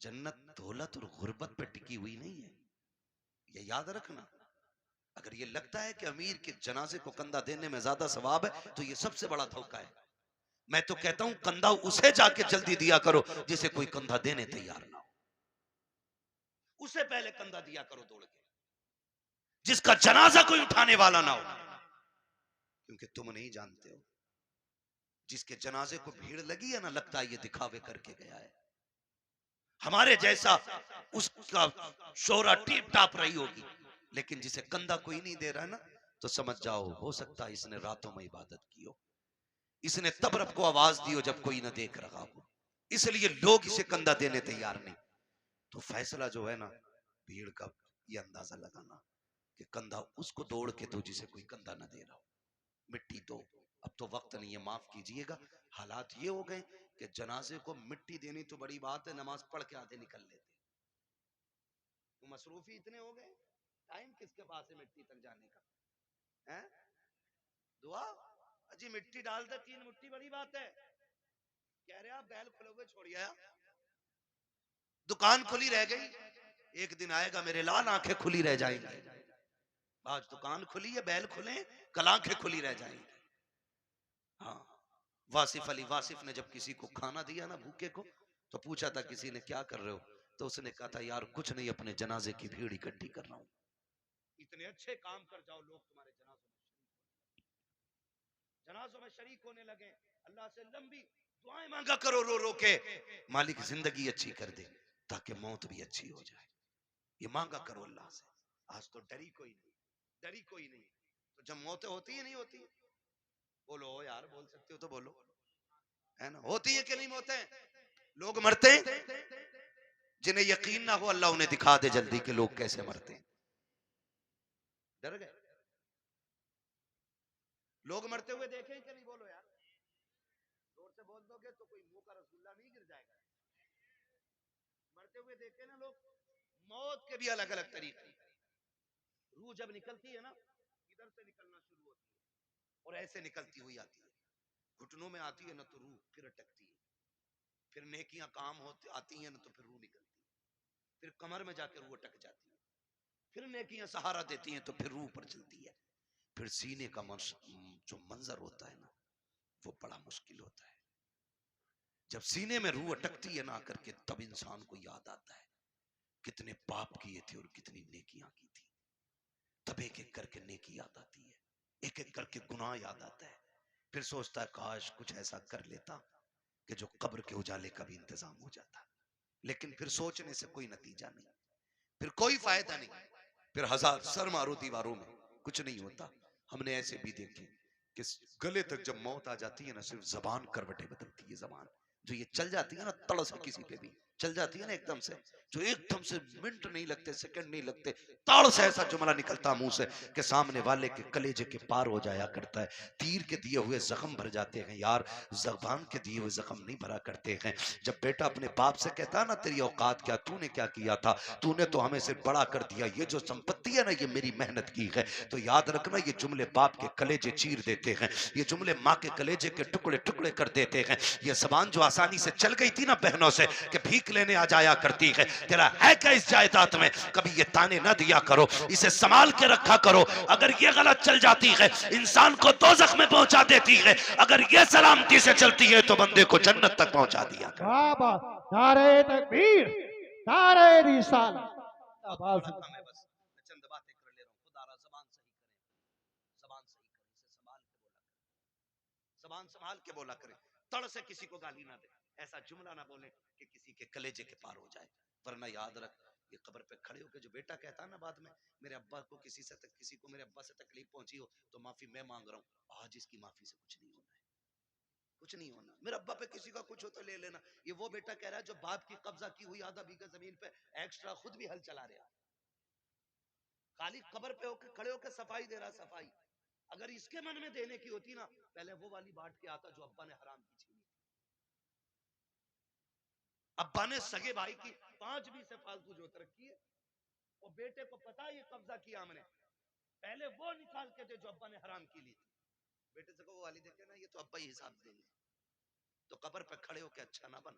जन्नत दौलत और गुर्बत पे टिकी हुई नहीं है, ये याद रखना। अगर ये लगता है कि अमीर के जनाजे को कंधा देने में ज्यादा सवाब है तो ये सबसे बड़ा धोखा है। मैं तो कहता हूं कंधा उसे जाके जल्दी दिया करो जिसे कोई कंधा देने तैयार ना हो, उसे पहले कंधा दिया करो दौड़ के, जिसका जनाजा कोई उठाने वाला ना हो। क्योंकि तुम नहीं जानते हो, जिसके जनाजे को भीड़ लगी है ना, लगता है ये दिखावे करके गया है, हमारे जैसा उसका शोहरा टीप टाप रही होगी, लेकिन जिसे कंधा कोई नहीं दे रहा है ना, तो समझ जाओ हो सकता है इसने रातों में इबादत की हो, इसने तब रब को आवाज दी हो जब कोई ना देख रहा हो, इसलिए लोग इसे कंधा देने तैयार नहीं। तो फैसला जो है ना भीड़ का, ये अंदाजा लगाना कि कंधा उसको दौड़ के दो जिसे कोई कंधा ना दे रहा हो, मिट्टी दो। अब तो वक्त नहीं है, माफ कीजिएगा, हालात ये हो गए कि जनाजे को मिट्टी देनी तो बड़ी बात है, नमाज पढ़ के आधे निकल लेते, तो मसरूफी इतने हो गए, टाइम किसके पास है मिट्टी तक जाने का? है दुआ अजी, मिट्टी डाल दे 3 मुट्ठी, बड़ी बात है। कह रहे आप बैल खुलोगे छोड़िए, दुकान खुली रह गई, एक दिन आएगा मेरे लाल आंखें खुली रह जाएंगी। आज दुकान खुली है, बैल खुले, कल आंखें खुली रह जाएंगी। हाँ, वासिफ अली वासिफ ने जब किसी को खाना दिया ना भूखे को, तो पूछा था किसी ने क्या कर रहे हो, तो उसने कहा था यार कुछ नहीं, अपने जनाजे की भीड़ इकट्ठी कर रहा हूं। इतने अच्छे काम कर जाओ, लोग तुम्हारे जनाजों में शरीक होने लगे। अल्लाह से लंबी दुआएं मांगा करो रो रो के, मालिक जिंदगी अच्छी कर दे ताकि मौत भी अच्छी हो जाए, ये मांगा करो अल्लाह से। आज तो डरी कोई नहीं, डरी कोई नहीं, तो जब मौतें होती है नहीं होती, बोलो यार, बोल सकते हो तो बोलो, है ना, होती है कि नहीं मौतें? लोग मरते हैं, जिन्हें यकीन ना हो अल्लाह उन्हें दिखा दे जल्दी कि लोग कैसे मरते हैं। डर गए लोग मरते हुए देखें कि नहीं? बोलो यार, जोर से बोल दोगे तो कोई मुंह का रसगुल्ला नहीं गिर जाएगा। मरते हुए देखे ना लोग, मौत के भी अलग अलग तरीके। रूह जब निकलती है ना, इधर से निकलना शुरू होती है और ऐसे निकलती हुई आती है, घुटनों में आती है ना तो रूह फिर अटकती है, फिर नेकियां काम होती आती हैं ना तो फिर रूह निकलती है, फिर कमर में जाकर रूह अटक जाती है, फिर नेकियां सहारा देती हैं तो फिर रूह पर चलती है, फिर सीने का जो मंजर होता है ना वो बड़ा मुश्किल होता है। जब सीने में रूह अटकती है ना करके, तब इंसान को याद आता है कितने पाप किए थे और कितनी नेकियां की थी। तब एक एक करके नेकी याद आती है, एक एक करके गुनाह याद आता है, फिर सोचता है काश कुछ ऐसा कर लेता कि जो कब्र के उजाले का भी इंतजाम हो जाता। लेकिन फिर सोचने से कोई नतीजा नहीं, फिर कोई फायदा नहीं, फिर हजार सर मारो दीवारों में कुछ नहीं होता। हमने ऐसे भी देखे कि गले तक जब मौत आ जाती है ना, सिर्फ जबान करवटें बदलती है। जबान जो ये चल जाती है ना तड़ से, किसी पे भी चल जाती है ना एकदम से, जो एकदम से मिनट नहीं लगते, सेकंड नहीं लगते, ताड़ से ऐसा जुमला निकलता मुंह से कि सामने वाले के कलेजे के पार हो जाया करता है। तीर के दिए हुए जख्म भर जाते हैं यार, जबान के दिए हुए जख्म नहीं भरा करते हैं। जब बेटा अपने बाप से कहता है ना, तेरी औकात क्या, तूने क्या किया था, तूने तो हमें से बड़ा कर दिया, ये जो संपत्ति है ना ये मेरी मेहनत की है। तो याद रखना ये जुमले बाप के कलेजे चीर देते हैं, ये जुमले माँ के कलेजे के टुकड़े टुकड़े कर देते हैं। ये जबान जो आसानी से चल गई थी ना बहनों से कि भीख लेने आ जाया करती है, तेरा है क्या इस जायदाद में, कभी ये ताने ना दिया करो, इसे संभाल के रखा करो। अगर ये गलत चल जाती है इंसान को दोज़ख में पहुंचा देती है, अगर ये सलामती से चलती है तो बंदे को जन्नत तक पहुंचा दिया कर। वाह वाह, नारे तकबीर, नारे रिसालत, जिंदाबाद थोड़ा कम है, जिंदाबाद। बस मैं चंद बातें कर ले रहा हूँ। खुदा जबान सही करे, जबान सही करे, इसे संभाल के बोला करे, जबान संभाल के बोला करे, तड़ से किसी को गाली ना दे, ऐसा जुमला ना बोले कि किसी के कलेजे के पार हो जाए। वरना याद रख, ये कब्र पे खड़े होकर जो बेटा कहता है ना बाद में, मेरे अब्बा को किसी को मेरे अब्बा से तकलीफ पहुंची हो तो माफी मैं मांग रहा हूँ, आज इसकी माफी से कुछ नहीं होना है, कुछ नहीं होना। मेरे अब्बा पे किसी का कुछ हो तो ले लेना। ये वो बेटा कह रहा है जो बाप की कब्जा की हुई आधा बीघा जमीन पे एक्स्ट्रा खुद भी हल चला रहा, खाली कब्र पे होकर खड़े होकर सफाई दे रहा, सफाई। अगर इसके मन में देने की होती ना, पहले वो वाली बांट के आता जो अब्बा ने हराम की छीनी। अब्बा ने सगे भाई की 5 बीसे फालतू जोत रखी है, और बेटे को पता है ये कब्जा किया हमने, पहले वो निकाल के दे जो अब्बा ने हराम की ली थी। बेटे से कहो वाली देखे ना, ये तो अब्बा ही हिसाब देंगे। तो कब्र पे खड़े होके अच्छा ना बन।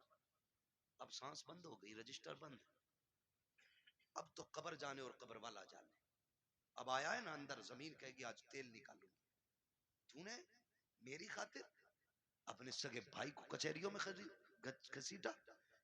अब सांस बंद हो गई, रजिस्टर बंद, अब तो कब्र जाने और कब्र वाला जाने। अब आया है ना अंदर, जमीन कहेगी आज तेल निकालूंगी। तूने मेरी खातिर अपने सगे भाई को कचहरियों में घसीटा,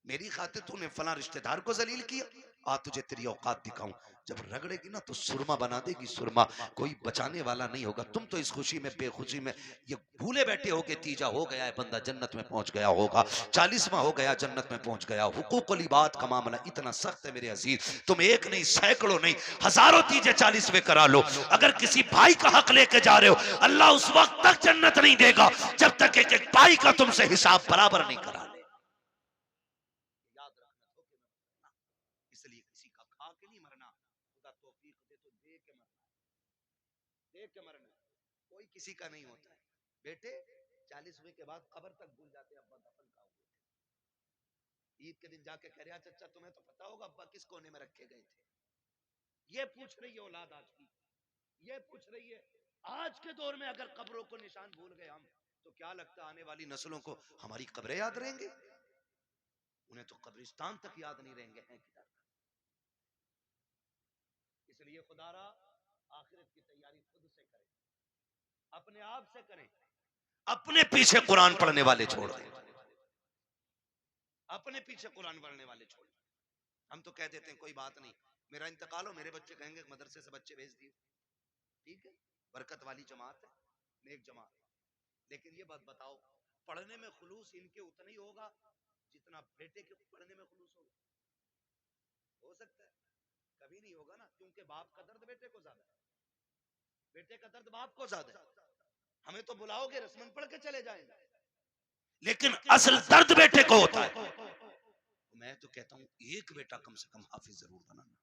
मेरी खातिर तूने फला रिश्तेदार को जलील किया, आ तुझे तेरी औकात दिखाऊं। जब रगड़ेगी ना तो सुरमा बना देगी, सुरमा, कोई बचाने वाला नहीं होगा। तुम तो इस खुशी में बेखुशी में ये भूले बैठे हो कि तीजा हो गया है बंदा जन्नत में पहुंच गया होगा, 40वां हो गया जन्नत में पहुंच गया। हुकूकुल इबाद का मामला इतना सख्त है मेरे अजीज, तुम एक नहीं सैकड़ों नहीं हजारों तीजे 40वें करा लो, अगर किसी भाई का हक लेके जा रहे हो अल्लाह उस वक्त तक जन्नत नहीं देगा जब तक एक एक भाई का तुमसे हिसाब बराबर नहीं करा ले। याद रखना, धोखे में मत मरना, इसलिए किसी का खा के नहीं मरना, खुदा तौफीक दे तो दे के मरना, दे के मरना। कोई किसी का नहीं होता है। बेटे 40वें के बाद कब्र तक भूल जाते हैं अब्बा दफन कहाँ हुए थे। ईद के दिन जाके कह रहा चाचा तुम्हें तो पता होगा अब्बा किस कोने में रखे गए थे। ये पूछ रही है औलाद आज की, ये पूछ रही है। आज के दौर में अगर कब्रों को निशान भूल गए हम, तो क्या लगता है आने वाली नस्लों को हमारी कब्रें याद रहेंगे? उन्हें तो कब्रिस्तान तक याद नहीं रहेंगे हैं किधर। इसलिए खुदारा आखिरत की तैयारी खुद से करें, अपने आप से करें, अपने पीछे कुरान पढ़ने वाले छोड़ दें, अपने पीछे कुरान पढ़ने वाले छोड़ दें। हम तो कह देते हैं कोई बात नहीं, मेरा इंतकाल हो मेरे बच्चे कहेंगे मदरसे से बच्चे भेज दिए, ठीक है, बरकत वाली जमात है, नेक जमात। लेकिन ये बात बताओ, पढ़ने में खुलूस इनके उतना ही होगा जितना बेटे के पढ़ने में खुलूस होगा? हो सकता है? कभी नहीं होगा ना, क्योंकि बाप का दर्द बेटे को ज्यादा है, बेटे का दर्द बाप को ज्यादा है। हमें तो बुलाओगे रस्मन पढ़ के चले जाएंगे, लेकिन असल दर्द बेटे को होता है। मैं तो कहता हूं एक बेटा कम से कम हाफिज जरूर बनाना,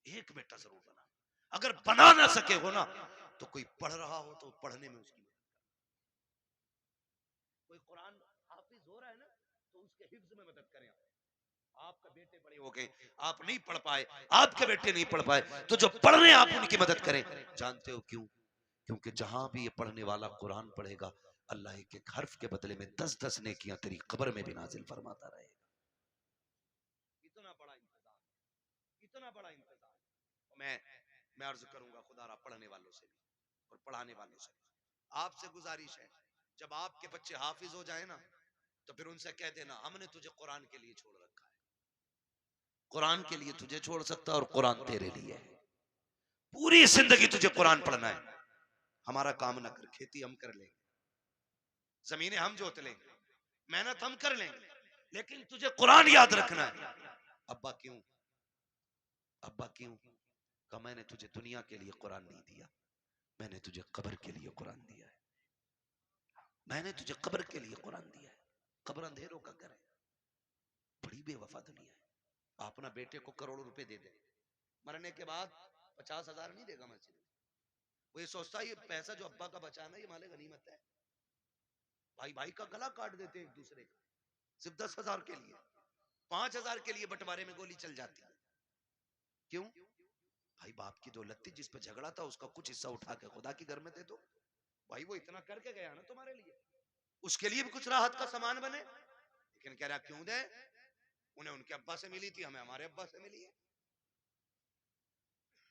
एक बेटा जरूर बनाना। अगर बना ना सके हो ना, तो कोई पढ़ रहा हो तो पढ़ने में उसकी मदद करना। कोई कुरान हाफिज हो रहा है ना, तो उसके हिफ्ज में मदद करें। आपका बेटे बड़े हो गए, आप नहीं पढ़ पाए, आपके बेटे नहीं पढ़ पाए, तो जो पढ़ रहे हैं आप उनकी मदद करें। जानते हो क्यों? क्योंकि जहां भी ये पढ़ने वाला कुरान पढ़ेगा, अल्लाह एक एक हर्फ के बदले में 10-10 नेकियां तेरी कब्र में भी नाजिल फरमाता रहेगा। इतना बड़ा इंतजाम, इतना बड़ा इंतजाम। मैं अर्ज करूंगा खुदारा पढ़ने वालों से भी और पढ़ाने वालों से आपसे गुजारिश है, जब आपके बच्चे हाफिज हो जाए ना, तो फिर उनसे कह देना हमने तुझे कुरान के लिए छोड़ रखा है, कुरान के लिए तुझे छोड़ सकता है और कुरान तेरे लिए है। पूरी जिंदगी तुझे कुरान पढ़ना है। हमारा काम ना कर, खेती हम कर लेंगे, जमीनें हम जोत लेंगे, मेहनत हम कर लेंगे, लेकिन तुझे कुरान याद रखना है। अब्बा क्यों? अब्बा क्यों? कहा मैंने तुझे दुनिया के लिए कुरान नहीं दिया, मैंने तुझे कब्र के लिए कुरान दिया है। मैंने तुझे कब्र के लिए कुरान दिया है। कब्र अंधेरों का घर है, बड़ी बेवफा दुनिया है। आप अपना बेटे को करोड़ों रुपए दे दे, मरने के बाद 50,000 नहीं देगा मस्जिद में। वो ये सोचता है ये पैसा जो अब्बा का बचाना ये माले गनीमत है। भाई भाई का गला काट देते हैं एक दूसरे का, सिर्फ 10,000 के लिए, 5,000 के लिए बंटवारे में गोली चल जाती है। क्यों? भाई बाप की दौलत थी, जिस पे झगड़ा था उसका कुछ हिस्सा उठा के खुदा के घर में दे दो। भाई वो इतना करके गया ना तुम्हारे लिए, उसके लिए भी कुछ राहत का सामान बने। लेकिन कह रहा क्यों दे, उन्हें उनके अब्बा से मिली थी, हमें हमारे अब्बा से मिली है।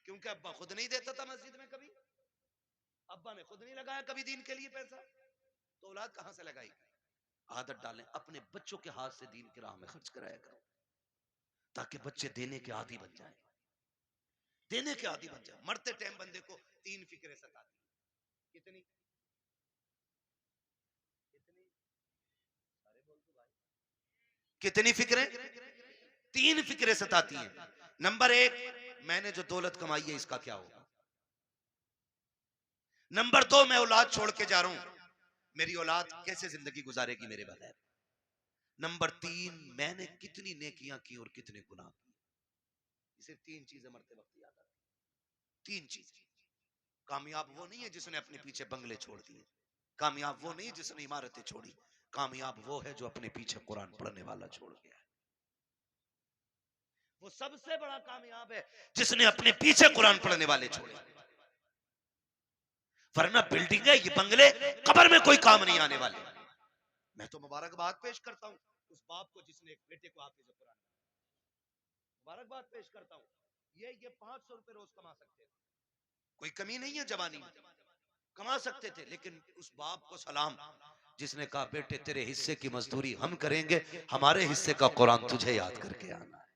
क्योंकि अब्बा खुद नहीं देता था मस्जिद में कभी, अब्बा ने खुद नहीं लगाया कभी दीन के लिए पैसा, तो औलाद कहां से लगाई? आदत डालें, अपने बच्चों के हाथ से दीन की राह में खर्च कराया करो, ताकि बच्चे देने के आदी बन जाएं, देने के आदी बन जाए। मरते टाइम बंदे को 3 फिक्रें सताती। कितनी कितनी सारे बोल दो भाई, कितनी फिक्रें? 3 फिक्रें सताती हैं। नंबर 1, मैंने जो दौलत कमाई है इसका क्या होगा। नंबर 2, मैं औलाद छोड़ के जा रहा हूं, मेरी औलाद कैसे जिंदगी गुजारेगी मेरे बगैर। नंबर 3, मैंने कितनी नेकियां की और कितने गुनाह किए। सिर्फ 3 चीजें मरते वक्त याद आती। 3 चीजें। कामयाब वो नहीं है जिसने अपने पीछे बंगले छोड़ दिए, कामयाब वो नहीं जिसने इमारतें छोड़ी, कामयाब वो है जो अपने पीछे कुरान पढ़ने वाला छोड़ गया है। वो सबसे बड़ा कामयाब है जिसने अपने पीछे कुरान पढ़ने वाले छोड़े। वरना बिल्डिंग है, ये बंगले कब्र में कोई काम नहीं आने वाले। मैं तो मुबारकबाद पेश करता हूं उस बाप को जिसने एक बेटे को हाफिज कुरान, मुबारकबाद पेश करता हूं। ये 500 रुपए रोज कमा सकते थे, कोई कमी नहीं है, जवानी में कमा सकते थे। लेकिन उस बाप को सलाम जिसने कहा बेटे तेरे हिस्से की मजदूरी हम करेंगे, हमारे हिस्से का कुरान तुझे याद करके आना है।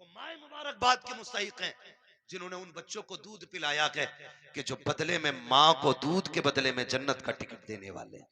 वो माए मुबारकबाद के मुस्तहिक हैं जिन्होंने उन बच्चों को दूध पिलाया है कि जो बदले में माँ को दूध के बदले में जन्नत का टिकट देने वाले हैं।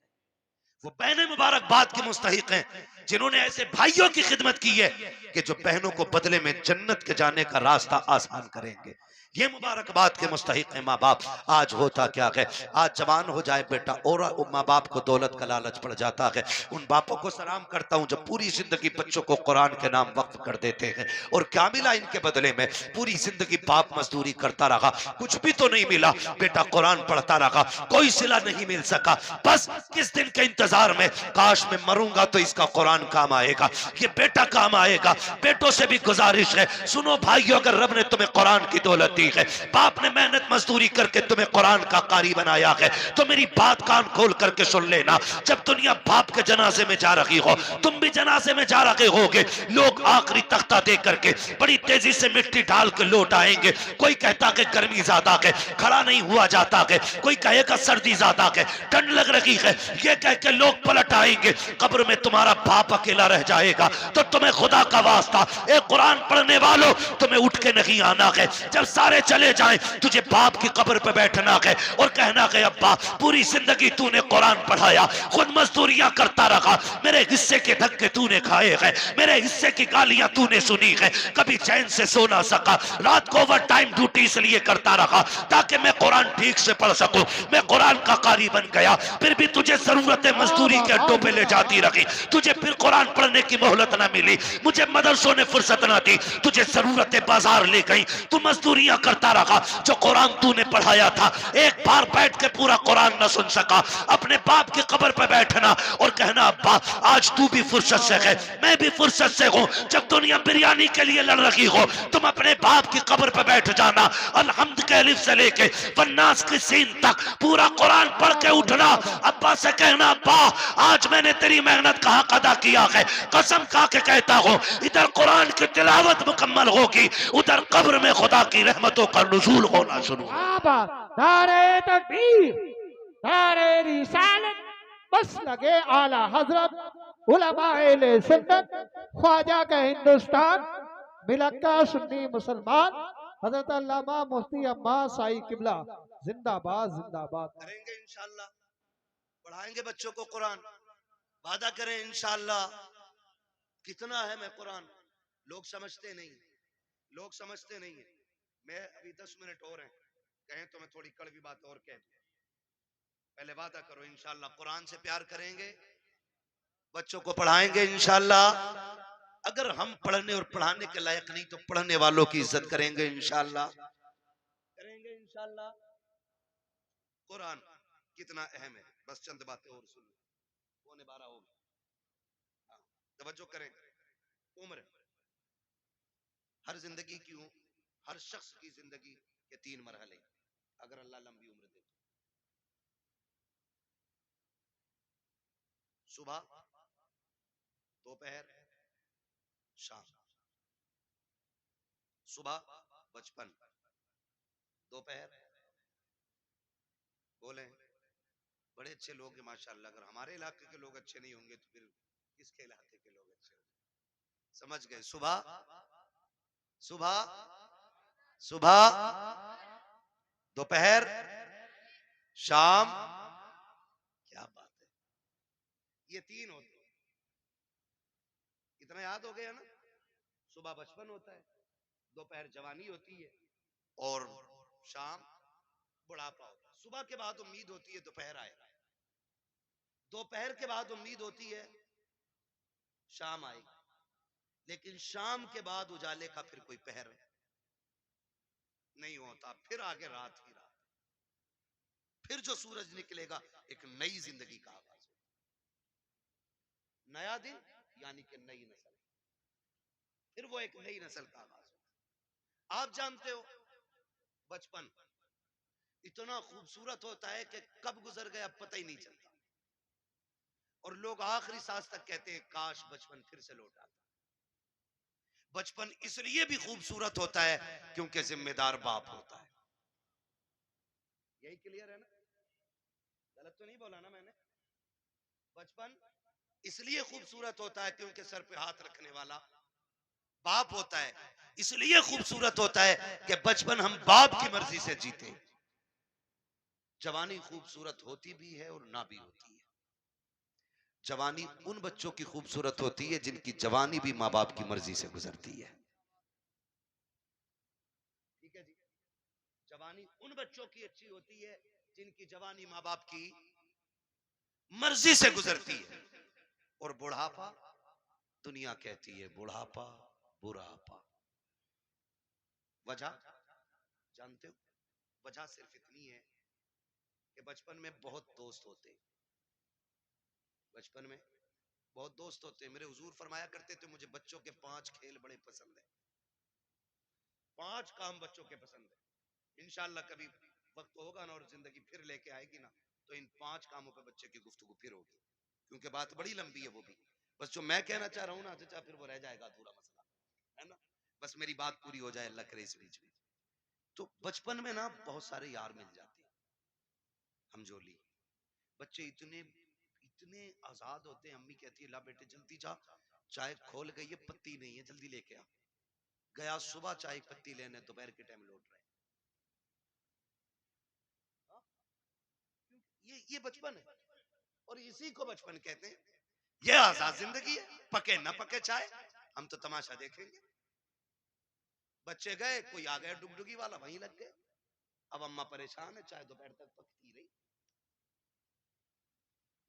वो बहनें मुबारकबाद के मुस्तहिक हैं जिन्होंने ऐसे भाइयों की खिदमत की है कि जो बहनों को बदले में जन्नत के जाने का रास्ता आसान करेंगे। ये मुबारकबाद के मुस्तहिक हैं माँ बाप। आज होता क्या है, आज जवान हो जाए बेटा और माँ बाप को दौलत का लालच पड़ जाता है। उन बापों को सलाम करता हूँ जो पूरी जिंदगी बच्चों को कुरान के नाम वक्फ कर देते हैं, और क्या मिला इनके बदले में? पूरी जिंदगी बाप मजदूरी करता रहा, कुछ भी तो नहीं मिला। बेटा कुरान पढ़ता रहा, कोई सिला नहीं मिल सका। बस किस दिन के इंतजार में, काश मैं मरूंगा तो इसका कुरान काम आएगा, ये बेटा काम आएगा। बेटों से भी गुजारिश है, सुनो भाइयों, अगर रब ने तुम्हें कुरान की दौलत दी है, बाप ने मेहनत मजदूरी करके तुम्हें कुरान का कारी बनाया है, तो मेरी बात कान खोल करके सुन लेना। जब दुनिया बाप के जनाजे में जा रही हो, तुम भी जनाजे में जा रहे होगे, लोग आखिरी तख्ता दे करके बड़ी तेजी से मिट्टी डाल के लौट आएंगे। कोई कहता कि गर्मी ज्यादा है, खड़ा नहीं हुआ जाता है, कोई कहेगा सर्दी ज्यादा है, ठंड लग रही है, ये कह के लोग पलट आएंगे। कब्र में तुम्हारा बाप अकेला रह जाएगा। तो तुम्हें खुदा का वास्ता, एक कुरान पढ़ने वालों, तुम्हें उठ के नहीं आना है। जब सारे चले जाएं, तुझे बाप की कब्र पे बैठना है और कहना है अब्बा पूरी जिंदगी तूने कुरान पढ़ाया, खुद मजदूरियां करता रहा, मेरे हिस्से के धक्के तूने खाए हैं, मेरे हिस्से की गालियां तूने सुनी है, कभी चैन से सो ना सका, रात को ओवर टाइम ड्यूटी इसलिए करता रहा ताकि मैं कुरान ठीक से पढ़ सकूं। मैं कुरान का कारी बन गया, फिर भी तुझे जरूरत मजदूरी के अड्डों पे ले जाती रही, तुझे फिर कुरान पढ़ने की मोहलत ना मिली, मुझे मदरसों ने फुर्सत ना दी, तुझे जरूरत बाजार ले गई, तू मजदूरियां करता रहा। जो कुरान तूने पढ़ाया था, एक बार बैठ के पूरा कुरान न सुन सका। अपने बाप की कब्र पे बैठना और कहना अब्बा आज तू भी फुर्सत से है, मैं भी फुर्सत से हूं। जब दुनिया बिरयानी के लिए लड़ रही हो, तुम अपने बाप की कब्र पे बैठ जाना, अलहम्द के अलिफ से लेके वन्नास की सीन तक पूरा कुरान पढ़ के उठना। अब्बा से कहना अब्बा आज मैंने तेरी मेहनत का हक अदा किया है, कसम खा के कहता हूं, इधर कुरान की तिलावत मुकम्मल होगी, उधर कब्र में खुदा की रहमतों का नुज़ूल होना शुरू होगा। नारे तकबीर, नारे रिसालत, बस लगे आला हजरत उलमाए सुन्नत, ख्वाजा का हिंदुस्तान, मिलक्का सुन्नी मुसलमान, हजरत अल्लामा मुफ्ती अम्मा साई किबला जिंदाबाद जिंदाबाद। करेंगे इंशाअल्लाह। पढ़ाएंगे बच्चों को कुरान, वादा करें इंशाअल्लाह। कितना है मैं कुरान, लोग समझते नहीं, लोग समझते नहीं है। मैं अभी 10 मिनट और हैं, कहें तो मैं थोड़ी कड़वी बात और कह दूं। पहले वादा करो इंशाअल्लाह कुरान से प्यार करेंगे, बच्चों को पढ़ाएंगे इंशाअल्लाह। अगर हम पढ़ने और पढ़ाने के लायक नहीं तो पढ़ने वालों की इज्जत करेंगे इंशाअल्लाह, करेंगे इंशाअल्लाह। कुरान कितना अहम है, बस चंद बातें और सुन लो, 11:15 हो गए। हाँ, तवज्जो करें। उम्र, हर जिंदगी की, हर शख्स की जिंदगी के 3 मरहले, अगर अल्लाह लंबी उम्र दे तो। सुबह, दोपहर, शाम। सुबह बचपन, दोपहर, बोले बड़े अच्छे लोग हैं माशाल्लाह, अगर हमारे इलाके के लोग अच्छे नहीं होंगे तो फिर किसके इलाके के लोग अच्छे होंगे? समझ गए? सुबह, सुबह, सुबह, दोपहर, शाम। क्या बात है, ये 3 होते हैं। इतना याद हो गया ना? सुबह बचपन होता है, दोपहर जवानी होती है, और शाम बुढ़ापा होता है। सुबह के बाद उम्मीद होती है दोपहर आएगा, दोपहर के बाद उम्मीद होती है शाम आएगी, लेकिन शाम के बाद उजाले का फिर कोई पहर नहीं होता, फिर आगे रात ही रात, फिर जो सूरज निकलेगा एक नई जिंदगी का आगाज होगा, नया दिन यानी कि नई नस्ल, फिर वो एक नई नस्ल का आगाज होगा। आप जानते हो बचपन इतना खूबसूरत होता है कि कब गुजर गया पता ही नहीं चलता, और लोग आखिरी सांस तक कहते हैं काश बचपन फिर से लौट आता। बचपन इसलिए भी खूबसूरत होता है क्योंकि जिम्मेदार बाप होता है। यही क्लियर है ना? गलत तो नहीं बोला ना मैंने? बचपन इसलिए खूबसूरत होता है क्योंकि सर पे हाथ रखने वाला बाप होता है, इसलिए खूबसूरत होता है कि बचपन हम बाप की मर्जी से जीते। जवानी खूबसूरत होती भी है और ना भी होती है। जवानी उन बच्चों की खूबसूरत होती है जिनकी जवानी भी माँ बाप की मर्जी से गुजरती है। ठीक है जी, जवानी उन बच्चों की अच्छी होती है जिनकी जवानी माँ बाप की मर्जी से गुजरती है। और बुढ़ापा, दुनिया कहती है बुढ़ापा बुढ़ापा। वजह जानते हो? वजह सिर्फ इतनी है कि बचपन में बहुत दोस्त होते हैं, बचपन में बहुत दोस्त होते हैं। मेरे हुजूर फरमाया करते थे मुझे बच्चों के 5 खेल बड़े पसंद है, 5 काम बच्चों के पसंद है। इंशाअल्लाह कभी वक्त होगा ना और जिंदगी फिर लेके आएगी ना तो इन 5 कामों पे बच्चे की गुफ्तगू फिर होगी, क्योंकि बात बड़ी लंबी है वो भी। बस जो मैं कहना चाह रहा हूँ ना चाचा, फिर वो रह जाएगा अधूरा मसला, है ना? बस मेरी बात पूरी हो जाए अल्लाह करे इस बीच में। तो बचपन में ना बहुत सारे यार मिल जाते हैं, हमजोली बच्चे इतने इतने आजाद होते हैं। अम्मी कहती है ला बेटे जल्दी जा, चाय खोल गई है पत्ती नहीं है जल्दी लेके आ। गया सुबह चाय पत्ती लेने, दोपहर के टाइम लौट रहे। हाँ? ये बचपन है, और इसी को बचपन कहते हैं। ये आजाद जिंदगी है, पके न पके चाय हम तो तमाशा देखेंगे। बच्चे गए, कोई आ गया डुगडुगी वाला, वहीं लग गए। अब अम्मा परेशान है, चाय दोपहर तक पकती रही।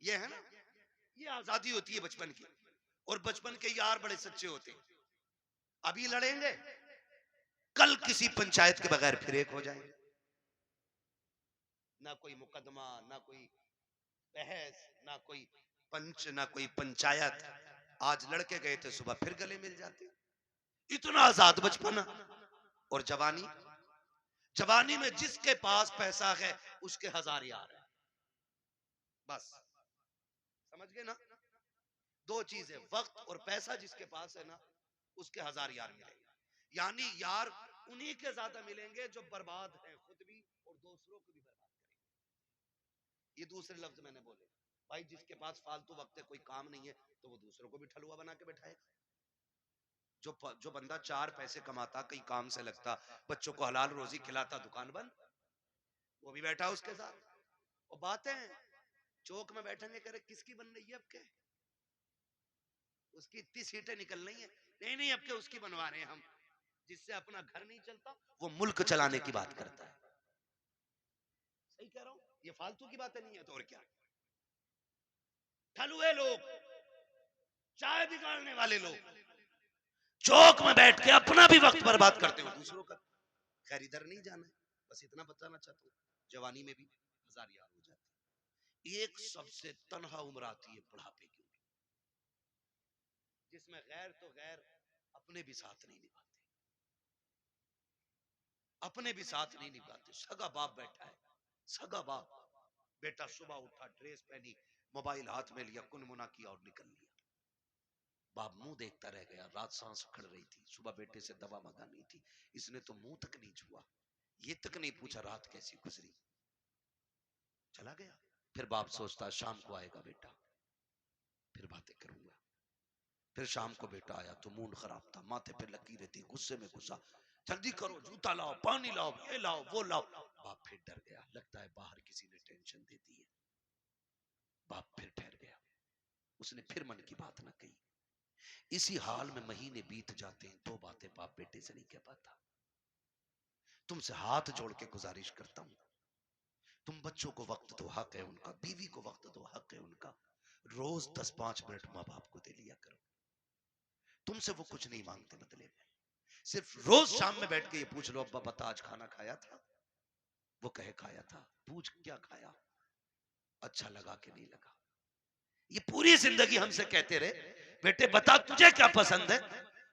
ये है ना, ये आजादी होती है बचपन की। और बचपन के यार बड़े सच्चे होते हैं। अभी लड़ेंगे, कल किसी पंचायत के बगैर फिर एक हो जाएंगे। ना कोई मुकदमा, ना कोई बहस, ना कोई पंच, ना कोई पंचायत। आज लड़के गए थे, सुबह फिर गले मिल जाते। इतना आजाद बचपन। और जवानी, जवानी में जिसके पास पैसा है उसके 1000 यार है। बस समझ गए ना? 2 चीजें, वक्त और पैसा, जिसके पास है ना उसके 1000 यार मिलेंगे। यानी यार उन्हीं के ज्यादा मिलेंगे जो बर्बाद हैं खुद भी और दूसरों को भी बर्बाद करेंगे। ये दूसरे लफ्ज मैंने बोले। भाई जिसके पास फालतू वक्त है, कोई काम नहीं है, तो वो दूसरों को भी ठलुआ बना के बैठाएगा। जो बंदा 4 पैसे कमाता, कहीं काम से लगता, बच्चों को हलाल रोजी खिलाता, दुकान बंद, वो भी बैठा उसके साथ। और बातें चौक में बैठेंगे, करे किसकी बन रही है अब के, उसकी इतनी सीटें निकल रही है, नहीं नहीं अब के उसकी बनवा रहे हैं हम, जिससे अपना घर नहीं चलता वो मुल्क चलाने की बात करता है। सही कह रहा हूं, ये फालतू की बातें नहीं है तो और क्या। ठलुए लोग, चाय बिगाड़ने वाले लोग चौक में बैठ के अपना भी वक्त बर्बाद करते हो, दूसरों का। खैर इधर नहीं जाना है, बस इतना बताना चाहता हूँ, जवानी में भी हजार यार हो जाते हैं। एक सबसे तन्हा उम्र आती है बुढ़ापे की, जिसमें गैर तो गैर अपने भी साथ नहीं निभाते, अपने भी साथ नहीं निभाते। सगा बाप बैठा है, सगा बाप, बेटा सुबह उठा, ड्रेस पहनी, मोबाइल हाथ में लिया, कुनमुना किया और निकल लिया। बाप मुंह देखता रह गया, रात सांस उखड़ रही थी, सुबह बेटे से दवा मंगानी थी, इसने तो मुंह तक नहीं छुआ, ये तक नहीं पूछा रात कैसी गुजरी, चला गया। फिर बाप सोचता शाम को आएगा बेटा, फिर बातें करूंगा। फिर शाम को बेटा आया तो मूड खराब था, माथे पे लकीरें थी, गुस्से में गुस्सा, जल्दी करो, जूता लाओ, पानी लाओ, ये लाओ, वो लाओ। बाप फिर डर गया, लगता है बाहर किसी ने टेंशन दे दी है। बाप फिर ठहर गया, उसने फिर मन की बात न कही। इसी हाल में महीने बीत जाते हैं, दो बातें बाप बेटे से नहीं कह पाता। तुमसे हाथ जोड़ के गुजारिश करता हूं, तुम बच्चों को वक्त दो, हक है उनका, बीवी को वक्त दो, हक है उनका, रोज 10-5 मिनट माँ बाप को दे लिया करो। तुमसे वो कुछ नहीं मांगते बदले में, सिर्फ रोज शाम में बैठ के ये पूछ लो, अब्बा बता आज खाना खाया था? वो कहे खाया था। पूछ क्या खाया, अच्छा लगा कि नहीं लगा। ये पूरी जिंदगी हमसे कहते रहे, बेटे बता तुझे क्या पसंद है?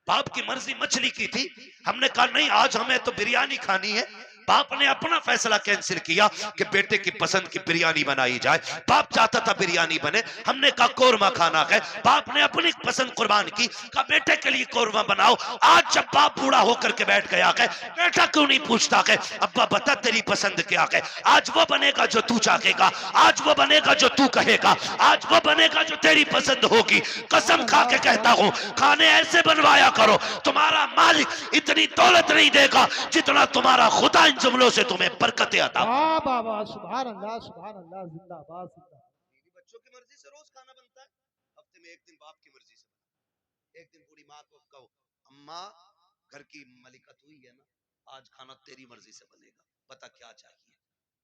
बाप की मर्जी मछली की थी, हमने कहा नहीं आज हमें तो बिरयानी खानी है। बाप ने अपना फैसला कैंसिल किया कि बेटे की पसंद की बिरयानी बनाई जाए। बाप चाहता था बिरयानी बने, हमने कहा कोरमा खाना है। बाप ने अपनी पसंद कुर्बान की, कहा बेटे के लिए कोरमा बनाओ। आज जब बाप बूढ़ा होकर के बैठ गया है, बेटा क्यों नहीं पूछता है अब्बा बता तेरी पसंद क्या है? आज वो बनेगा जो तू चाहेगा, आज वो बनेगा जो तू कहेगा, आज वो बनेगा जो तेरी पसंद होगी। कसम खा के कहता हूं, खाने ऐसे बनवाया करो, तुम्हारा मालिक इतनी दौलत नहीं देगा जितना तुम्हारा खुदा इन जुमलों से तुम्हें बरकतें अता। वाह बाबा, सुभान अल्लाह, जिंदाबाद जिंदाबाद। मेरी बच्चों की मर्जी से रोज खाना बनता है, हफ्ते में एक दिन बाप की मर्जी से बना। एक दिन बूढ़ी माँ को कहो अम्मा घर की मलिका तू ही है ना, आज खाना तेरी मर्जी से बनेगा, बता क्या चाहिए,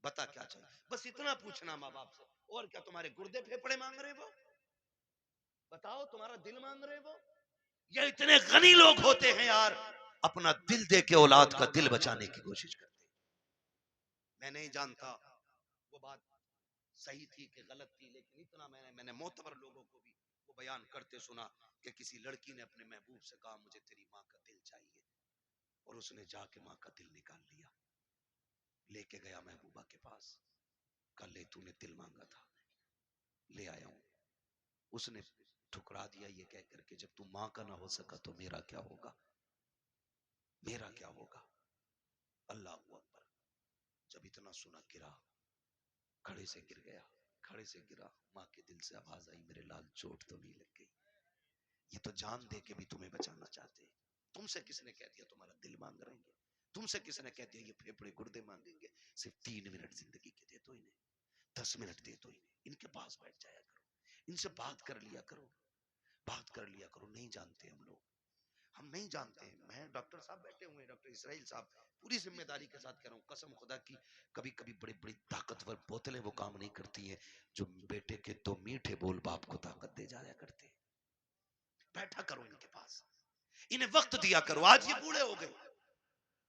बता क्या चाहिए। बस इतना पूछना माँ बाप से, और क्या तुम्हारे गुर्दे फेफड़े मांग रहे वो? बताओ तुम्हारा दिल मांग रहे वो? ये इतने गनी लोग होते हैं यार, अपना दिल दे के औलाद का दिल बचाने की कोशिश करते हैं। मैं नहीं जानता वो बात सही थी कि गलत थी, लेकिन इतना मैंने मोतबर लोगों को भी वो बयान करते सुना कि किसी लड़की ने अपने महबूब से कहा मुझे तेरी माँ का दिल चाहिए, और उसने जाके माँ का दिल निकाल लिया, लेके गया महबूबा के पास, कल ले तूने दिल मांगा था ले आया हूं। उसने ठुकरा दिया ये कह करके जब तू माँ का ना हो सका तो मेरा क्या होगा, मेरा क्या होगा। अल्लाह अकबर। जब इतना सुना गिरा, खड़े से गिर गया, खड़े से गिरा, माँ के दिल से आवाज आई मेरे लाल चोट तो नहीं लग गई? ये तो जान दे के भी तुम्हें बचाना चाहते हैं। तुमसे किसने कह दिया तुम्हारा दिल मांग रहे हैं? तुमसे किसने कह दिया ये फेफड़े गुर्दे मांगेंगे? सिर्फ 3 मिनट जिंदगी के दे दो इन्हें, 10 मिनट दे दो इन्हें, इनके पास बैठ जाया करो, इनसे बात कर लिया करो, बात कर लिया करो। नहीं जानते हम लोग, हम नहीं जानते। मैं डॉक्टर साहब बैठे हुए हैं, डॉक्टर इसराइल साहब, पूरी जिम्मेदारी के साथ कह रहा हूँ, कसम खुदा की, कभी कभी बड़ी बड़ी ताकतवर बोतलें वो काम नहीं करती हैं जो बेटे के 2 मीठे बोल बाप को ताकत दे जाया करते। बैठा करो इनके पास, इन्हें वक्त दिया करो। आज ये बूढ़े हो गए,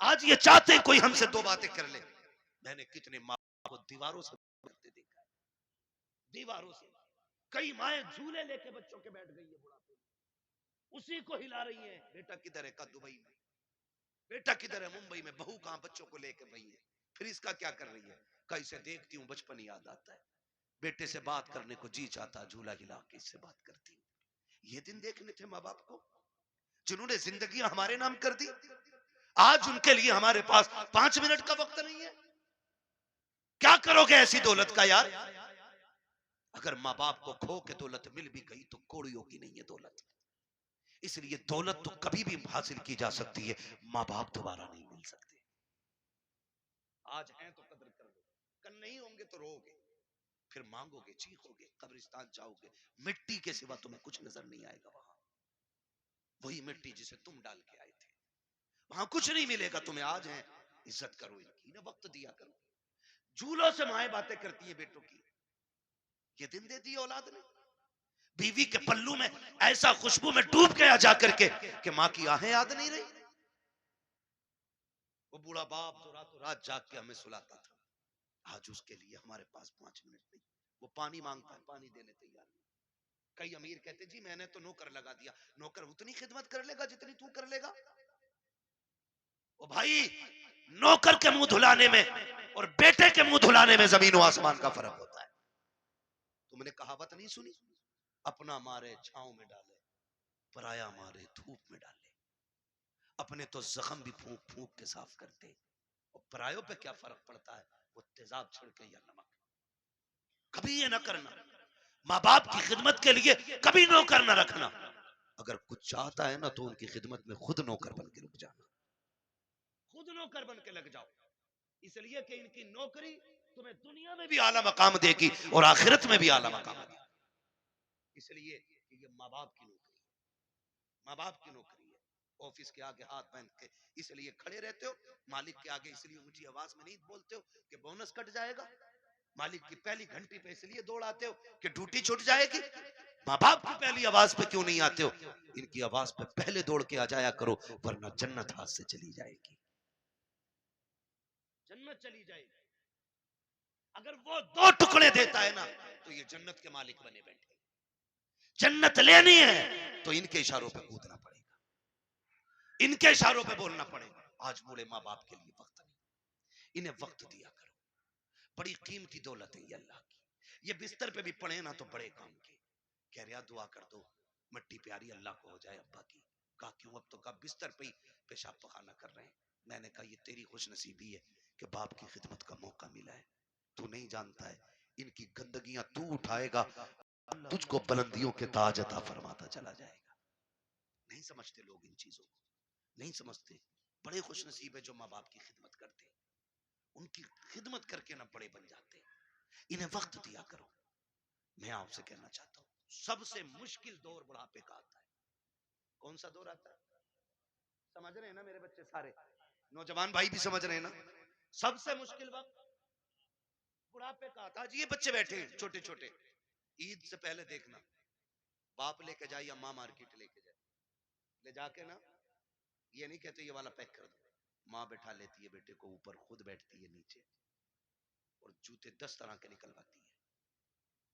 आज ये चाहते हैं कोई हमसे 2 बातें कर ले। मैंने कितने माँ को दीवारों से करते देखा है, दीवारों से। कई माएं झूले लेके बच्चों के बैठ गई है बुढ़ापे में, उसी को हिला रही है। बेटा किधर है? का दुबई में। बेटा किधर है? मुंबई में। बहू कहां? बच्चों को लेकर गई है। फिर इसका क्या कर रही है? कहीं से देखती हूँ बचपन याद आता है, बेटे से बात करने को जी चाहता, झूला हिला के इससे बात करती हूँ। ये दिन देखने थे माँ बाप को, जिन्होंने जिंदगी हमारे नाम कर दी। आज उनके लिए हमारे पास 5 मिनट का वक्त नहीं है। क्या करोगे ऐसी दौलत का यार? अगर माँ बाप को खो के दौलत मिल भी गई तो कौड़ियों की नहीं है दौलत। इसलिए दौलत तो कभी भी हासिल की जा सकती है, माँ बाप दोबारा नहीं मिल सकते। आज हैं तो कदर कर लो, कल नहीं होंगे तो रोगे, फिर मांगोगे, चीखोगे, कब्रिस्तान जाओगे, मिट्टी के सिवा तुम्हें कुछ नजर नहीं आएगा। वहां वही मिट्टी जिसे तुम डाल के आए थे, वहां कुछ नहीं मिलेगा तुम्हें। आज है, इज्जत करो इनकी ना, वक्त दिया करो। झूलों से माए बातें करती है बेटों की, ये दिन दे दी औलाद ने। बीवी के पल्लू में ऐसा खुशबू में डूब गया जाकर के कि माँ की आहें याद नहीं रही। वो बूढ़ा बाप जो रातों रात जाग के हमें सुलाता था, आज उसके लिए हमारे पास 5 मिनट नहीं। वो पानी मांगता है, पानी देने तैयार नहीं। कई अमीर कहते जी मैंने तो नौकर लगा दिया। नौकर उतनी खिदमत कर लेगा जितनी तू कर लेगा। ओ भाई, नौकर के मुंह धुलाने में और बेटे के मुंह धुलाने में जमीन और आसमान का फर्क होता है। तुमने कहावत नहीं सुनी, अपना मारे छांव में डाले, पराया मारे धूप में डाले। अपने तो जख्म भी फूंक फूंक के साफ करते, और परायों पे क्या फर्क पड़ता है, वो तेजाब छिड़के या नमक। कभी ये ना करना, माँ बाप की खिदमत के लिए कभी नौकर ना रखना। अगर कुछ चाहता है ना तो उनकी खिदमत में खुद नौकर बन के रुक जाना, खुद नौकर बन के लग जाओ। इसलिए कि इनकी नौकरी तुम्हें दुनिया में भी आला मकाम देगी और आखिरत में भी आला मकाम देगी। इसलिए कि ये माँ बाप की नौकरी, माँ बाप की नौकरी है। ऑफिस के आगे हाथ बांध के इसलिए खड़े रहते हो, मालिक के आगे इसलिए ऊंची आवाज में नहीं बोलते हो कि बोनस कट जाएगा। मालिक की पहली घंटी पे इसलिए दौड़ आते हो कि ड्यूटी छूट जाएगी। माँ बाप की पहली आवाज पे क्यों नहीं आते हो? इनकी आवाज पे पहले दौड़ के आ जाया करो, वरना जन्नत हाथ से चली जाएगी, जन्नत चली जाएगी। अगर वो 2 टुकड़े देता है ना तो ये जन्नत के मालिक बने बैठे। जन्नत लेनी है तो इनके इशारों पे कूदना पड़ेगा, इनके इशारों पे बोलना पड़ेगा। आज बूढ़े माँ बाप के लिए वक्त नहीं, इन्हें वक्त दिया करो। बड़ी कीमती दौलत है ये अल्लाह की। ये बिस्तर पे भी पड़े ना तो बड़े काम के। कह रहा दुआ कर दो मिट्टी प्यारी अल्लाह को हो जाए अब्बा की। कहा क्यों? अब तो कहा बिस्तर पे ही पेशाब पखाना कर रहे हैं। मैंने कहा ये तेरी खुशनसीबी है कि बाप की खिदमत का मौका मिला है। तू नहीं जानता है इनकी गंदगियां तू उठाएगा, तुझको बुलंदियों के ताज अता फरमाता चला जाएगा। नहीं समझते लोग इन चीजों को, नहीं समझते। बड़े खुशनसीब है जो माँ बाप की खिदमत करते, उनकी खिदमत करके ना बड़े बन जाते। इन्हें वक्त दिया करो। मैं आपसे कहना चाहता हूँ, सबसे मुश्किल दौर बुढ़ापे का आता है। कौन सा दौर आता है? समझ रहे हैं ना मेरे बच्चे? सारे नौजवान भाई भी समझ रहे हैं ना? सबसे मुश्किल वक्त बुढ़ापे का आता है। आज ये बच्चे बैठे हैं छोटे छोटे, ईद से पहले देखना, बाप लेके जाए या माँ मार्केट लेके जाए, ले जाके ना ये नहीं कहते ये वाला पैक कर दो, माँ बैठा लेती है बेटे को ऊपर, खुद बैठती है नीचे, और जूते 10 तरह के निकलवाती है,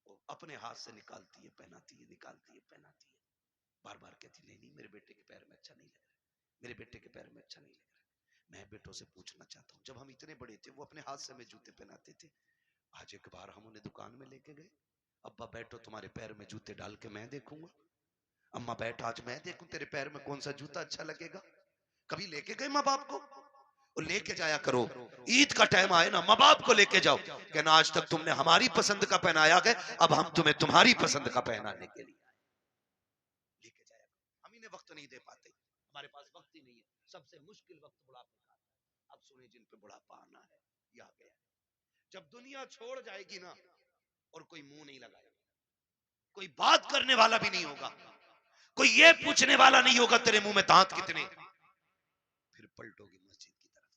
और अपने हाथ से निकालती है, पहनाती है, निकालती है, पहनाती है। बार बार कहती नहीं नहीं मेरे बेटे के पैर में अच्छा नहीं लग रहा, मेरे बेटे के पैर में अच्छा नहीं लग रहा। मैं बेटों से पूछना चाहता हूँ, जब हम इतने बड़े थे वो अपने हाथ से हमें जूते पहनाते थे। आज एक बार हम उन्हें दुकान में लेके गए, अब्बा बैठो तुम्हारे पैर में जूते डाल के मैं देखूंगा। अम्मा बैठ आज मैं देखूं तेरे पैर में कौन सा जूता अच्छा लगेगा। कभी लेके गए माँ बाप को? और लेके जाया करो। ईद का टाइम आए ना माँ बाप को लेके जाओ, कहना आज तक तुमने हमारी पसंद का पहनाया गया, अब हम तुम्हें तुम्हारी पसंद का पहनाने के लिए लेके जाया करो। हम इन्हें वक्त नहीं दे पाते, हमारे पास वक्त ही नहीं है। सबसे मुश्किल वक्त बुढ़ापे का। अब सुने जिन पे बुढ़ापा आना है, या गया, जब दुनिया छोड़ जाएगी ना और कोई मुंह नहीं लगाएगा, कोई बात करने वाला भी नहीं होगा, कोई ये पूछने वाला नहीं होगा तेरे मुंह में दांत कितने, फिर पलटोगे मस्जिद की तरफ,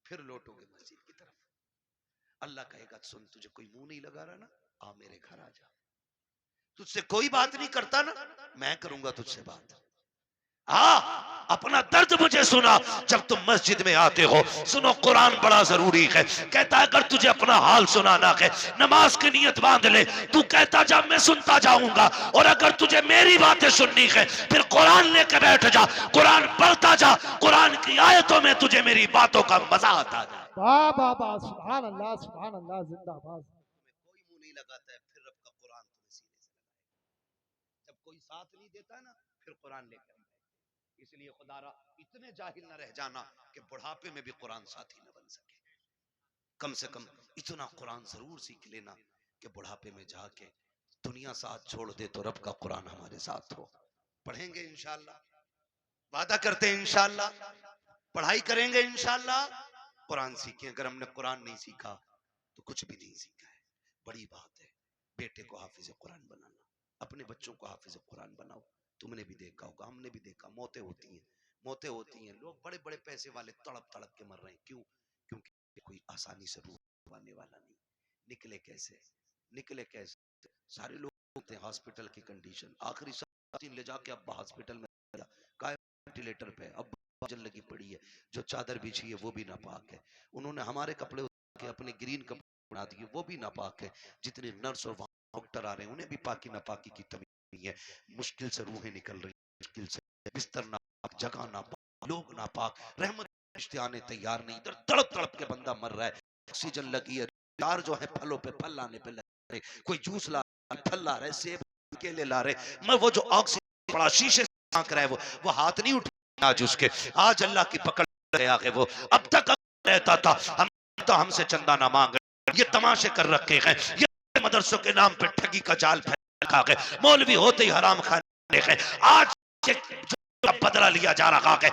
फिर लौटोगे मस्जिद की तरफ। अल्लाह कहेगा सुन तुझे कोई मुंह नहीं लगा रहा ना, आ मेरे घर आ जा। तुझसे कोई बात नहीं करता ना, मैं करूंगा तुझसे बात। हाँ, अपना दर्द मुझे सुना जब तुम मस्जिद में आते हो। सुनो कुरान बड़ा जरूरी है, कहता है अगर तुझे अपना हाल सुनाना है नमाज की नियत बांध ले, तू कहता जा मैं सुनता जाऊंगा, और अगर तुझे मेरी बातें सुननी है फिर कुरान लेकर बैठ जा, कुरान पढ़ता जा, कुरान की आयतों में तुझे मेरी बातों का मजा आता है। वाह वाह वाह, सुभान अल्लाह जिंदाबाद। कोई मुंह नहीं लगाता है फिर रब का कुरान तुम्हें सीने से लगाएगा। जब कोई साथ नहीं देता ना फिर कुरान लेकर, इसलिए खुदारा इतने जाहिल न रह जाना कि बुढ़ापे में भी कुरान साथी न बन सके। कम से कम इतना कुरान जरूर सीख लेना कि बुढ़ापे में जाके दुनिया साथ छोड़ दे तो रब का कुरान हमारे साथ हो। पढ़ेंगे इंशाअल्लाह, वादा करते हैं इंशाअल्लाह, पढ़ाई करेंगे इंशाअल्लाह, कुरान सीखें। अगर हमने कुरान नहीं सीखा तो कुछ भी नहीं सीखा है। बड़ी बात है बेटे को हाफिज कुरान बनाना, अपने बच्चों को हाफिज कुरान बनाओ। तुमने भी देखा होगा, हमने भी देखा, मौतें होती हैं, मौतें होती हैं, लोग बड़े बड़े पैसे वाले तड़प तड़प के मर रहे हैं। क्यों? क्योंकि कोई आसानी से रूह पाने वाला नहीं। निकले कैसे? निकले कैसे? सारे लोग होते हैं हॉस्पिटल की कंडीशन, आखिरी दिन ले जाके अब हॉस्पिटल में वेंटिलेटर पे, अब जल लगी पड़ी है, जो चादर बिछी है वो भी नापाक है, उन्होंने हमारे कपड़े उतार के अपने ग्रीन कपड़े बना दिए वो भी नापाक है, जितने नर्स और डॉक्टर आ रहे हैं उन्हें भी पाकी नापाकी की तमीज नहीं है। मुश्किल से रूहें निकल रही, मुश्किल से, बिस्तर नापाक, जगह नापाक, लोग नापाक, रहमत रिश्ते आने तैयार नहीं, इधर तड़प तड़प के बंदा मर रहा है, ऑक्सीजन लगी है, यार जो है फलों पे फल लाने पे लग रहे, कोई जूस ला रहे, फल ला रहे, सेब केले ला रहे, मैं वो जो ऑक्सीजन पड़ा शीशे से आंक रहा है वो हाथ नहीं उठ आज उसके, आज अल्लाह की पकड़ गया है वो। अब तक रहता था हम तो हमसे चंदा ना मांग, ये तमाशे कर रखे हैं, ये मदरसों के नाम पे ठगी का जाल फैला रखा है, मौलवी होते ही हराम खाने हैं, आज बदला लिया जा रहा है,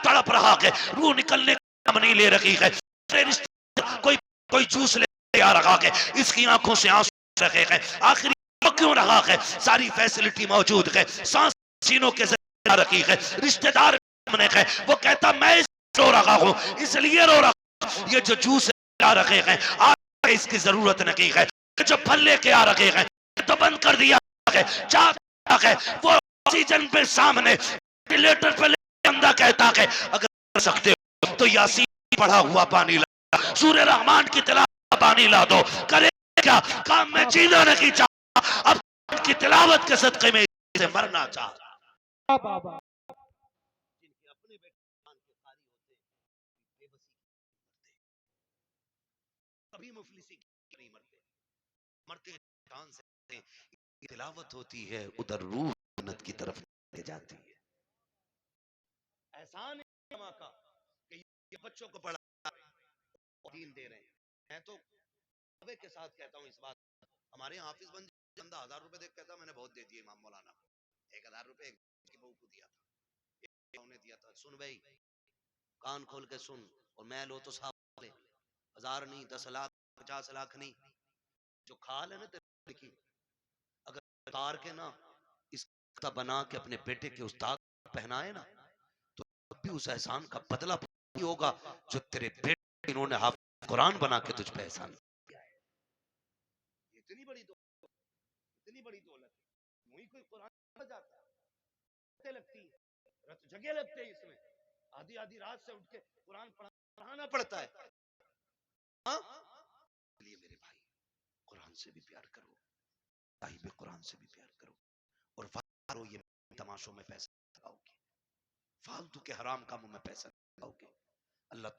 तड़प रहा है, रूह निकलने का नाम नहीं ले रही है, कोई कोई जूस ले आ रहा है, इसकी आंखों से आंसू रखे हैं, आखिरी क्यों रहा है, सारी फैसिलिटी मौजूद है, सांस सीनों के जरिए रखी है, रिश्तेदार है, वो कहता मैं रो रहा हूँ इसलिए रो रहा हूँ, ये जो जूस आ रखे हैं आज इसकी जरूरत नहीं है, जो फल लेके आ रखे हैं तो बंद कर दिया है, है वो ऑक्सीजन पे सामने वेंटिलेटर पे बंदा कहता है अगर कर सकते हो तो यासीन पढ़ा हुआ पानी ला, सूर्य रहमान की तिलावत पानी ला दो, करे क्या काम में जीना नहीं चाहता, अब की तिलावत के सदके में इसे मरना चाहता। बाबा जिनके अपने बेटे कुरान के कारी होते, बेबसी कभी मुफलिसी नहीं मरते, मरते जान से, तिलावत होती है उधर रूह जन्नत की तरफ ले जाती है। एहसान है अल्लाह का कि ये बच्चों को पढ़ा दीन दे रहे हैं। मैं तो दावे के साथ कहता हूँ इस बात, हमारे यहाँ हाफिज बन बंदा 1000 रुपए देख कहता मैंने बहुत दे दिए इमाम मौलाना को, 1000 रुपए की बहू को दिया था, उन्हें दिया था। सुन भाई, कान खोल के सुन, और मैं लो तो साहब 1000 नहीं, 10 लाख 50 लाख नहीं, जो खाल है ना तेरे की, अगर उतार के ना इसका बना के अपने बेटे के उस्ताद पहनाए ना, तो भी उस एहसान का बदला नहीं होगा जो तेरे बेटे इन्होंने हाफिज कुरान बना के तुझ पे एहसान किया है। इतनी बड़ी दौलत, इतनी बड़ी दौलत, वही कोई कुरान पढ़ जाता है, लगती है रत जगह लगते हैं इसमें, आधी आधी रात से उठ के कुरान पढ़ाना पड़ता है। हाँ, इसलिए मेरे भाई कुरान से भी प्यार करो, साहिब कुरान से भी प्यार करो, और फारो ये तमाशों में पैसा लगाओगे, फालतू के हराम कामों में पैसा लगाओगे, अल्लाह